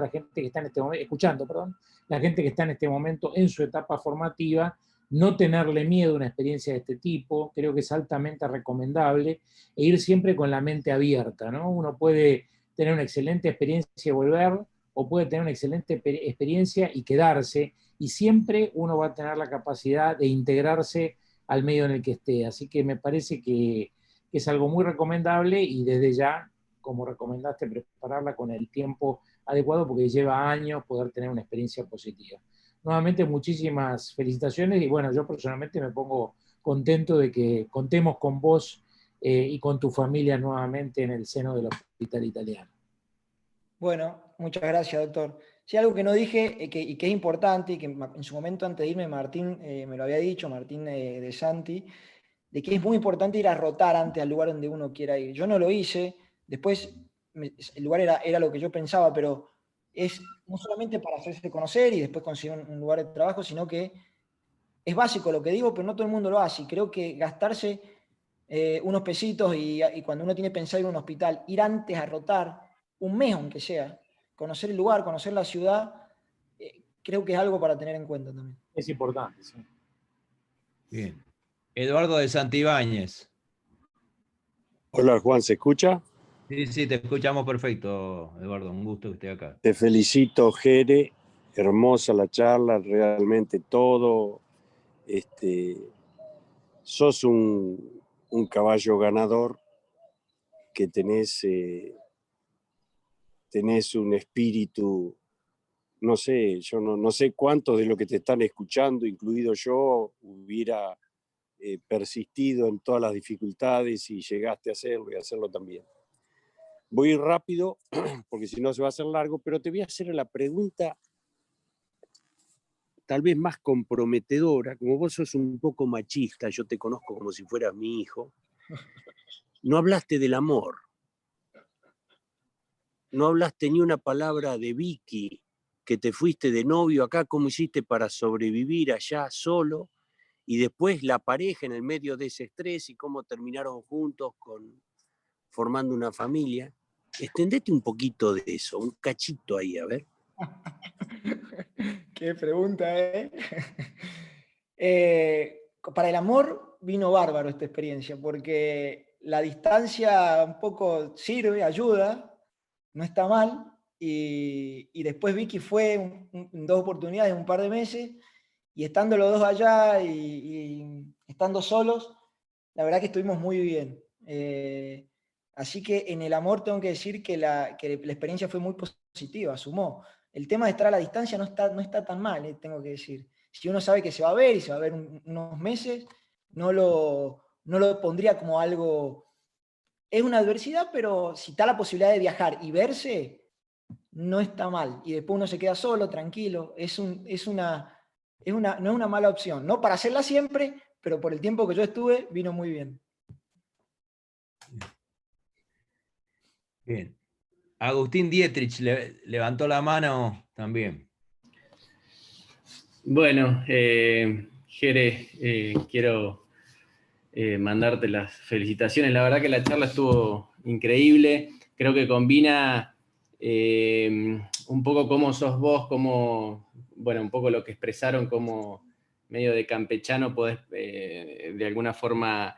la gente que está en este momento, escuchando, perdón, la gente que está en este momento en su etapa formativa. No tenerle miedo a una experiencia de este tipo, creo que es altamente recomendable, e ir siempre con la mente abierta, ¿no? Uno puede tener una excelente experiencia y volver, o puede tener una excelente experiencia y quedarse, y siempre uno va a tener la capacidad de integrarse al medio en el que esté. Así que me parece que es algo muy recomendable, y desde ya, como recomendaste, prepararla con el tiempo adecuado, porque lleva años poder tener una experiencia positiva. Nuevamente, muchísimas felicitaciones, y bueno, yo personalmente me pongo contento de que contemos con vos y con tu familia nuevamente en el seno del Hospital Italiano. Bueno, muchas gracias, doctor. Sí, algo que no dije y que es importante, y que en su momento antes de irme Martín me lo había dicho, Martín de Santi, de que es muy importante ir a rotar antes al lugar donde uno quiera ir. Yo no lo hice, después el lugar era lo que yo pensaba, pero es no solamente para hacerse conocer y después conseguir un lugar de trabajo, sino que es básico lo que digo, pero no todo el mundo lo hace. Y creo que gastarse unos pesitos y cuando uno tiene pensado ir a un hospital, ir antes a rotar, un mes aunque sea, conocer el lugar, conocer la ciudad, creo que es algo para tener en cuenta también. Es importante, sí. Bien. Eduardo de Santibáñez. Hola Juan, ¿se escucha? Sí, sí, te escuchamos perfecto, Eduardo. Un gusto que estés acá. Te felicito, Jere. Hermosa la charla, realmente todo. Sos un caballo ganador, que tenés un espíritu, no sé, yo no sé cuántos de los que te están escuchando, incluido yo, hubiera persistido en todas las dificultades y llegaste a hacerlo y a hacerlo también. Voy a ir rápido, porque si no se va a hacer largo, pero te voy a hacer la pregunta tal vez más comprometedora. Como vos sos un poco machista, yo te conozco como si fueras mi hijo, no hablaste del amor. No hablaste ni una palabra de Vicky, que te fuiste de novio acá, cómo hiciste para sobrevivir allá solo, y después la pareja en el medio de ese estrés y cómo terminaron juntos formando una familia. Extendete un poquito de eso, un cachito ahí, a ver. Qué pregunta, ¿eh? Para el amor vino bárbaro esta experiencia, porque la distancia un poco sirve, ayuda, no está mal, y después Vicky fue en 2 oportunidades, un par de meses, y estando los dos allá y estando solos, la verdad que estuvimos muy bien. Así que en el amor tengo que decir que la experiencia fue muy positiva, sumó. El tema de estar a la distancia no está tan mal, tengo que decir. Si uno sabe que se va a ver y se va a ver unos meses, no lo pondría como algo... Es una adversidad, pero si está la posibilidad de viajar y verse, no está mal. Y después uno se queda solo, tranquilo. No es una mala opción. No para hacerla siempre, pero por el tiempo que yo estuve, vino muy bien. Bien. Agustín Dietrich levantó la mano también. Bueno, Jere, quiero mandarte las felicitaciones. La verdad que la charla estuvo increíble. Creo que combina un poco cómo sos vos, bueno, un poco lo que expresaron como medio de campechano podés de alguna forma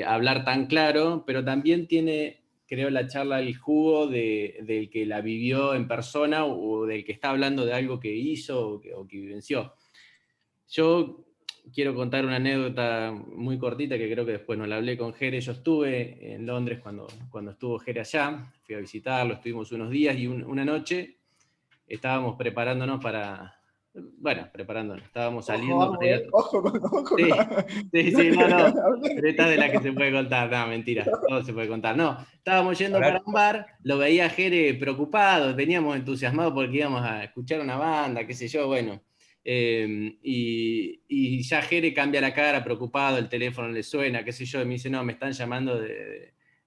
hablar tan claro, pero también tiene, creo, la charla el jugo del que la vivió en persona o del que está hablando de algo que hizo o que vivenció. Yo quiero contar una anécdota muy cortita que creo que después no la hablé con Jere. Yo estuve en Londres cuando estuvo Jere allá, fui a visitarlo, estuvimos unos días y una noche estábamos preparándonos estábamos saliendo Ojo, para ir a... ojo, ojo. Sí, no, pero esta es de la que se puede contar, no, mentira, todo se puede contar. No, estábamos yendo para un bar, lo veía a Jere preocupado, veníamos entusiasmados porque íbamos a escuchar una banda, qué sé yo, bueno. Y ya Jere cambia la cara, preocupado, el teléfono le suena, qué sé yo, y me dice, no, me están llamando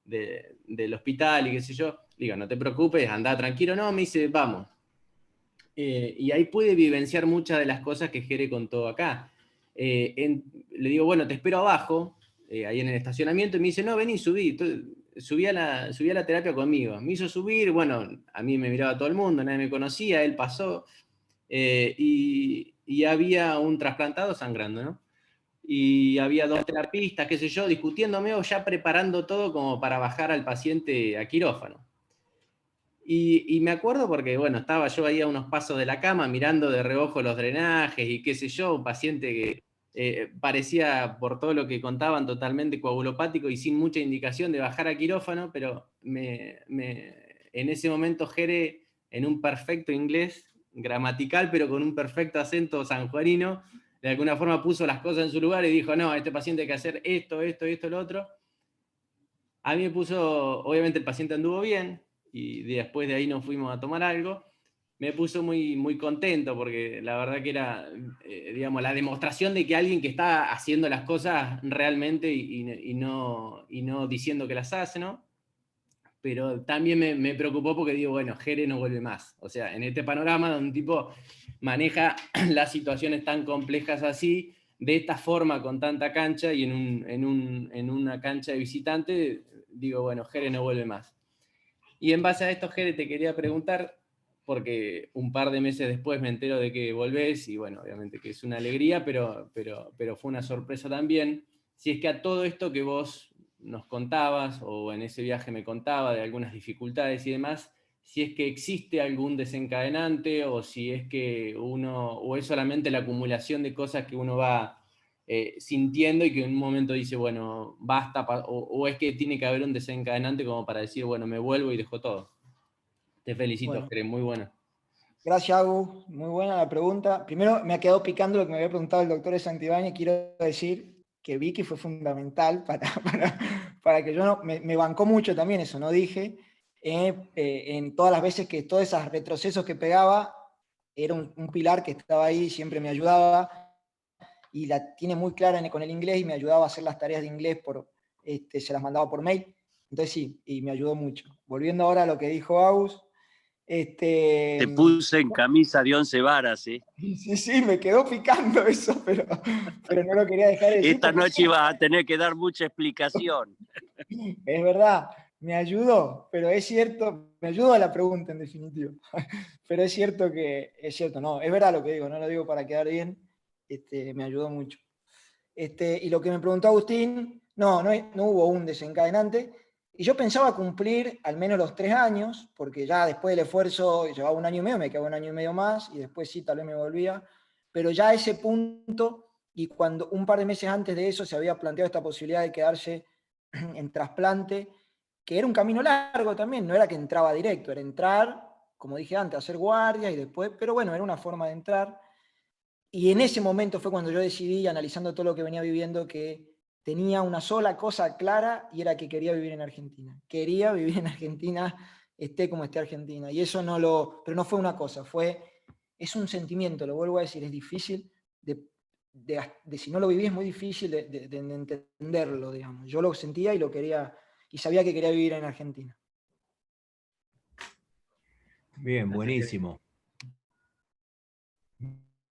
del hospital y qué sé yo. Le digo, no te preocupes, anda tranquilo, no, me dice, vamos. Y ahí pude vivenciar muchas de las cosas que Jere contó acá. Le digo, bueno, te espero abajo, ahí en el estacionamiento, y me dice, no, vení, subí a la terapia conmigo. Me hizo subir, bueno, a mí me miraba todo el mundo, nadie me conocía, él pasó, y había un trasplantado sangrando, ¿no? Y había 2 terapistas, qué sé yo, discutiéndome o ya preparando todo como para bajar al paciente a quirófano. Y me acuerdo porque, bueno, estaba yo ahí a unos pasos de la cama mirando de reojo los drenajes y qué sé yo, un paciente que parecía, por todo lo que contaban, totalmente coagulopático y sin mucha indicación de bajar a quirófano, pero en ese momento Jere, en un perfecto inglés, gramatical, pero con un perfecto acento sanjuanino, de alguna forma puso las cosas en su lugar y dijo, no, a este paciente hay que hacer esto, lo otro. A mí me puso, obviamente el paciente anduvo bien, y después de ahí nos fuimos a tomar algo, me puso muy, muy contento, porque la verdad que era, digamos, la demostración de que alguien que está haciendo las cosas realmente y no diciendo que las hace, ¿no? Pero también me preocupó porque digo, bueno, Jere no vuelve más. O sea, en este panorama donde un tipo maneja las situaciones tan complejas así, de esta forma, con tanta cancha, y en una cancha de visitante, digo, bueno, Jere no vuelve más. Y en base a esto, Jere, te quería preguntar, porque un par de meses después me entero de que volvés, y bueno, obviamente que es una alegría, pero fue una sorpresa también, si es que a todo esto que vos nos contabas, o en ese viaje me contaba de algunas dificultades y demás, si es que existe algún desencadenante, o si es que o es solamente la acumulación de cosas que uno va sintiendo y que en un momento dice, bueno, basta, o es que tiene que haber un desencadenante como para decir, bueno, me vuelvo y dejo todo. Te felicito, Bueno. Jere, muy bueno. Gracias, Agus. Muy buena la pregunta. Primero, me ha quedado picando lo que me había preguntado el doctor Santibáñez. Quiero decir que Vicky fue fundamental para que yo me bancó mucho también, eso no dije, en todas las veces que todos esos retrocesos que pegaba, era un pilar que estaba ahí, siempre me ayudaba, y la tiene muy clara con el inglés, y me ayudaba a hacer las tareas de inglés, se las mandaba por mail. Entonces sí, y me ayudó mucho. Volviendo ahora a lo que dijo Agus, te puse en camisa de 11 varas, ¿eh? Sí, me quedó picando eso, pero no lo quería dejar de decir. Esta noche ibas a tener que dar mucha explicación. Es verdad, me ayudó, pero es cierto, me ayudó a la pregunta en definitiva. Pero es cierto, no, es verdad lo que digo, no lo digo para quedar bien, me ayudó mucho. Y lo que me preguntó Agustín, no hubo un desencadenante, y yo pensaba cumplir al menos los 3 años, porque ya después del esfuerzo llevaba 1 año y medio, me quedaba 1 año y medio más, y después sí, tal vez me volvía, pero ya a ese punto, y cuando un par de meses antes de eso se había planteado esta posibilidad de quedarse en trasplante, que era un camino largo también, no era que entraba directo, era entrar, como dije antes, hacer guardia y después, pero bueno, era una forma de entrar. Y en ese momento fue cuando yo decidí, analizando todo lo que venía viviendo, que tenía una sola cosa clara, y era que quería vivir en Argentina. Quería vivir en Argentina, esté como esté Argentina. Y eso pero no fue una cosa, es un sentimiento, lo vuelvo a decir, es difícil si no lo viví, es muy difícil de entenderlo, digamos. Yo lo sentía y lo quería, y sabía que quería vivir en Argentina. Bien, buenísimo.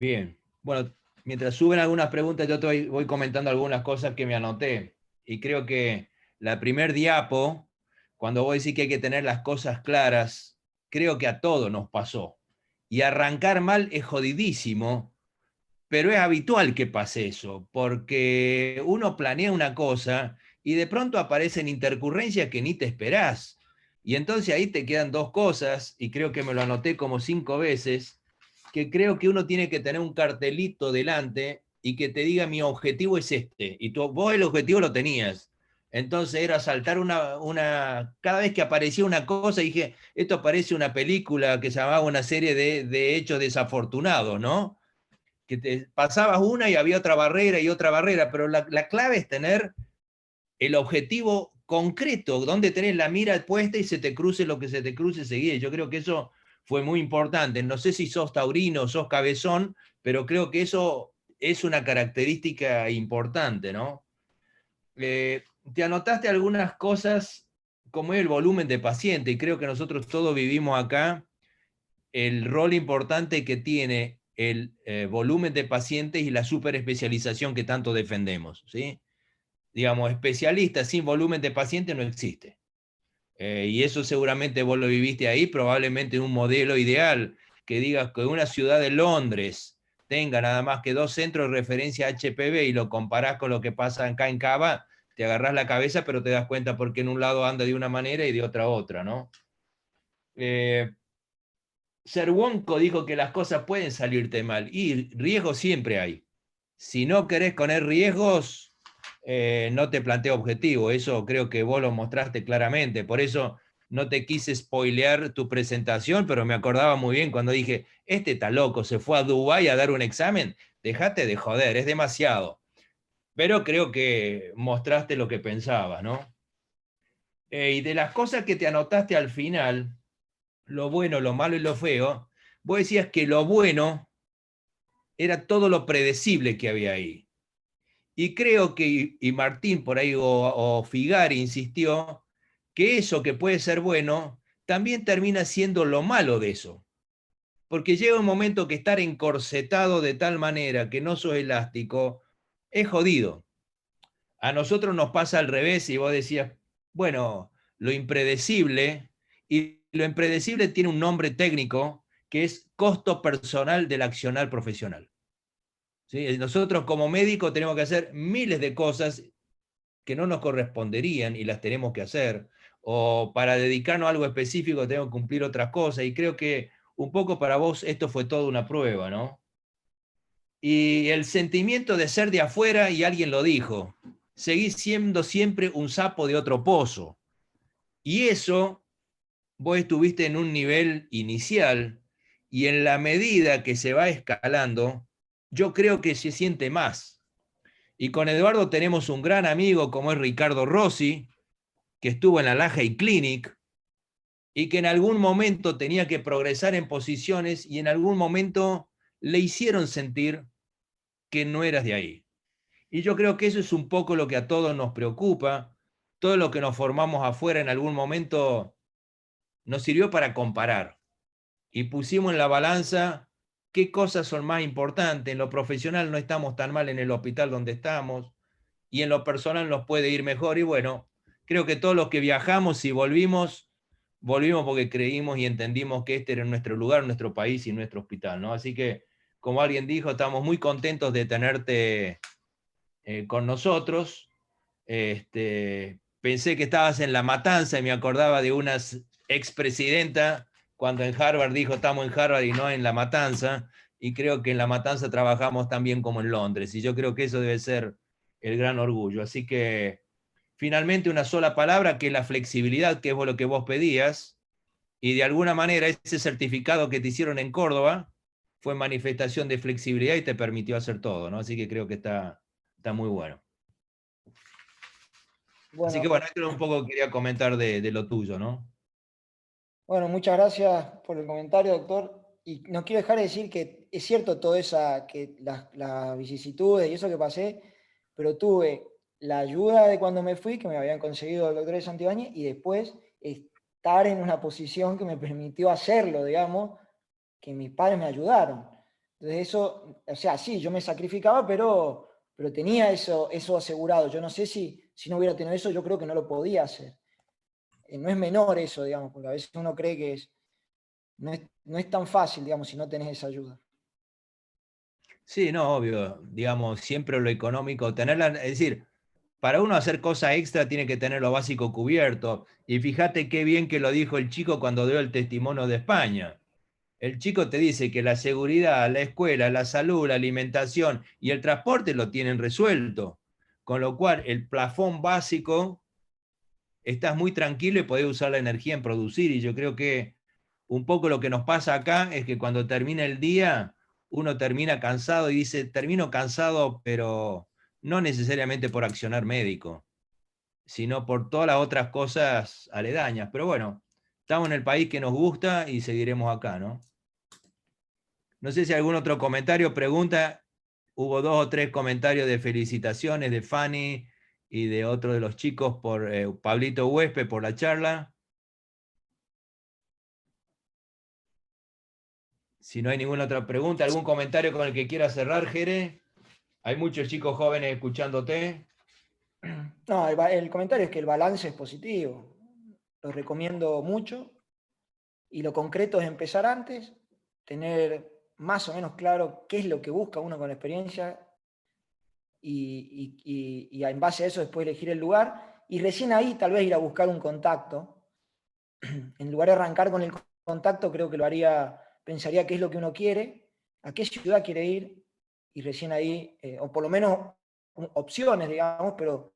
Bien, bueno, mientras suben algunas preguntas, yo voy comentando algunas cosas que me anoté. Y creo que la primer diapo, cuando vos decís que hay que tener las cosas claras, creo que a todos nos pasó. Y arrancar mal es jodidísimo, pero es habitual que pase eso, porque uno planea una cosa y de pronto aparecen intercurrencias que ni te esperás. Y entonces ahí te quedan 2 cosas, y creo que me lo anoté como 5 veces, que creo que uno tiene que tener un cartelito delante y que te diga mi objetivo es este, y vos el objetivo lo tenías. Entonces era saltar cada vez que aparecía una cosa, dije, esto parece una película que se llamaba una serie de hechos desafortunados, ¿no? Que te pasabas una y había otra barrera, pero la clave es tener el objetivo concreto, donde tenés la mira puesta y se te cruce lo que se te cruce seguida. Yo creo que eso fue muy importante. No sé si sos taurino, sos cabezón, pero creo que eso es una característica importante, ¿no? Te anotaste algunas cosas como el volumen de paciente, y creo que nosotros todos vivimos acá el rol importante que tiene el volumen de pacientes y la superespecialización que tanto defendemos, ¿sí? Digamos, especialistas sin volumen de pacientes no existe. Y eso seguramente vos lo viviste ahí, probablemente en un modelo ideal, que digas que una ciudad de Londres tenga nada más que 2 centros de referencia HPV y lo comparás con lo que pasa acá en Cava, te agarrás la cabeza, pero te das cuenta porque en un lado anda de una manera y de otra, ¿no? Cerwonko dijo que las cosas pueden salirte mal, y riesgos siempre hay. Si no querés poner riesgos, no te planteo objetivo. Eso creo que vos lo mostraste claramente. Por eso no te quise spoilear tu presentación, pero me acordaba muy bien cuando dije, este está loco, se fue a Dubái a dar un examen. Dejate de joder, es demasiado. Pero creo que mostraste lo que pensabas, ¿no? Y de las cosas que te anotaste al final, lo bueno, lo malo y lo feo, vos decías que lo bueno era todo lo predecible que había ahí. Y creo que, y Martín por ahí o Figari insistió, que eso que puede ser bueno, también termina siendo lo malo de eso. Porque llega un momento que estar encorsetado de tal manera que no sos elástico, es jodido. A nosotros nos pasa al revés y vos decías, bueno, lo impredecible, y lo impredecible tiene un nombre técnico que es costo personal del accionar profesional. ¿Sí? Nosotros como médicos tenemos que hacer miles de cosas que no nos corresponderían y las tenemos que hacer, o para dedicarnos a algo específico tenemos que cumplir otras cosas, y creo que un poco para vos esto fue toda una prueba, ¿no? Y el sentimiento de ser de afuera, y alguien lo dijo, seguís siendo siempre un sapo de otro pozo, y eso vos estuviste en un nivel inicial, y en la medida que se va escalando, yo creo que se siente más. Y con Eduardo tenemos un gran amigo como es Ricardo Rossi, que estuvo en la Lahey Clinic y que en algún momento tenía que progresar en posiciones y en algún momento le hicieron sentir que no eras de ahí. Y yo creo que eso es un poco lo que a todos nos preocupa. Todo lo que nos formamos afuera en algún momento nos sirvió para comparar y pusimos en la balanza qué cosas son más importantes. En lo profesional no estamos tan mal en el hospital donde estamos, y en lo personal nos puede ir mejor. Y bueno, creo que todos los que viajamos y volvimos porque creímos y entendimos que este era nuestro lugar, nuestro país y nuestro hospital, ¿no? Así que, como alguien dijo, estamos muy contentos de tenerte con nosotros. Pensé que estabas en La Matanza y me acordaba de una expresidenta cuando en Harvard dijo estamos en Harvard y no en La Matanza, y creo que en La Matanza trabajamos tan bien como en Londres, y yo creo que eso debe ser el gran orgullo. Así que finalmente una sola palabra, que es la flexibilidad, que es lo que vos pedías, y de alguna manera ese certificado que te hicieron en Córdoba fue manifestación de flexibilidad y te permitió hacer todo, ¿no? Así que creo que está muy bueno. Bueno, así que bueno, esto un poco quería comentar de lo tuyo, ¿no? Bueno, muchas gracias por el comentario, doctor. Y no quiero dejar de decir que es cierto todo esa, que las vicisitudes y eso que pasé, pero tuve la ayuda de cuando me fui, que me habían conseguido el doctor de Santibáñez, y después estar en una posición que me permitió hacerlo, digamos, que mis padres me ayudaron. Entonces eso, o sea, sí, yo me sacrificaba, pero tenía eso asegurado. Yo no sé si no hubiera tenido eso, yo creo que no lo podía hacer. No es menor eso, digamos, porque a veces uno cree que no es tan fácil, digamos, si no tenés esa ayuda. Sí, no, obvio, digamos, siempre lo económico, tenerla, es decir, para uno hacer cosas extra tiene que tener lo básico cubierto. Y fíjate qué bien que lo dijo el chico cuando dio el testimonio de España. El chico te dice que la seguridad, la escuela, la salud, la alimentación y el transporte lo tienen resuelto. Con lo cual, el plafón básico, estás muy tranquilo y podés usar la energía en producir. Y yo creo que un poco lo que nos pasa acá es que cuando termina el día, uno termina cansado y dice, termino cansado, pero no necesariamente por accionar médico, sino por todas las otras cosas aledañas. Pero bueno, estamos en el país que nos gusta y seguiremos acá, ¿no? No sé si algún otro comentario, pregunta. Hubo 2 o 3 comentarios de felicitaciones de Fanny y de otro de los chicos por Pablito Huespe por la charla. Si no hay ninguna otra pregunta, algún comentario con el que quiera cerrar, Jere. Hay muchos chicos jóvenes escuchándote. No, el comentario es que el balance es positivo. Lo recomiendo mucho. Y lo concreto es empezar antes, tener más o menos claro qué es lo que busca uno con la experiencia y en base a eso después elegir el lugar y recién ahí tal vez ir a buscar un contacto. En lugar de arrancar con el contacto, creo que lo haría, pensaría qué es lo que uno quiere, a qué ciudad quiere ir y recién ahí, o por lo menos opciones, digamos, pero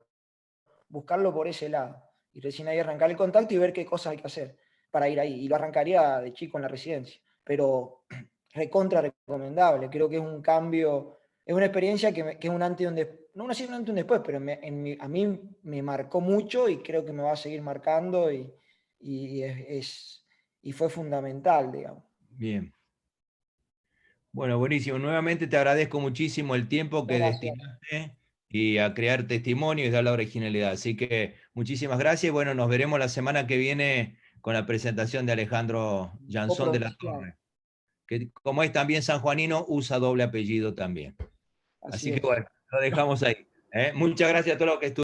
buscarlo por ese lado. Y recién ahí arrancar el contacto y ver qué cosas hay que hacer para ir ahí. Y lo arrancaría de chico en la residencia. Pero recontra recomendable. Creo que es un cambio, es una experiencia que es un antes y un después. No un antes y un después, pero a mí me marcó mucho y creo que me va a seguir marcando y fue fundamental, digamos. Bien. Bueno, buenísimo. Nuevamente te agradezco muchísimo el tiempo que destinaste y a crear testimonio y dar la originalidad. Así que muchísimas gracias. Bueno, nos veremos la semana que viene con la presentación de Alejandro Jansón de la Torre, que como es también sanjuanino, usa doble apellido también. Así que bueno, lo dejamos ahí. Muchas gracias a todos los que estuvieron.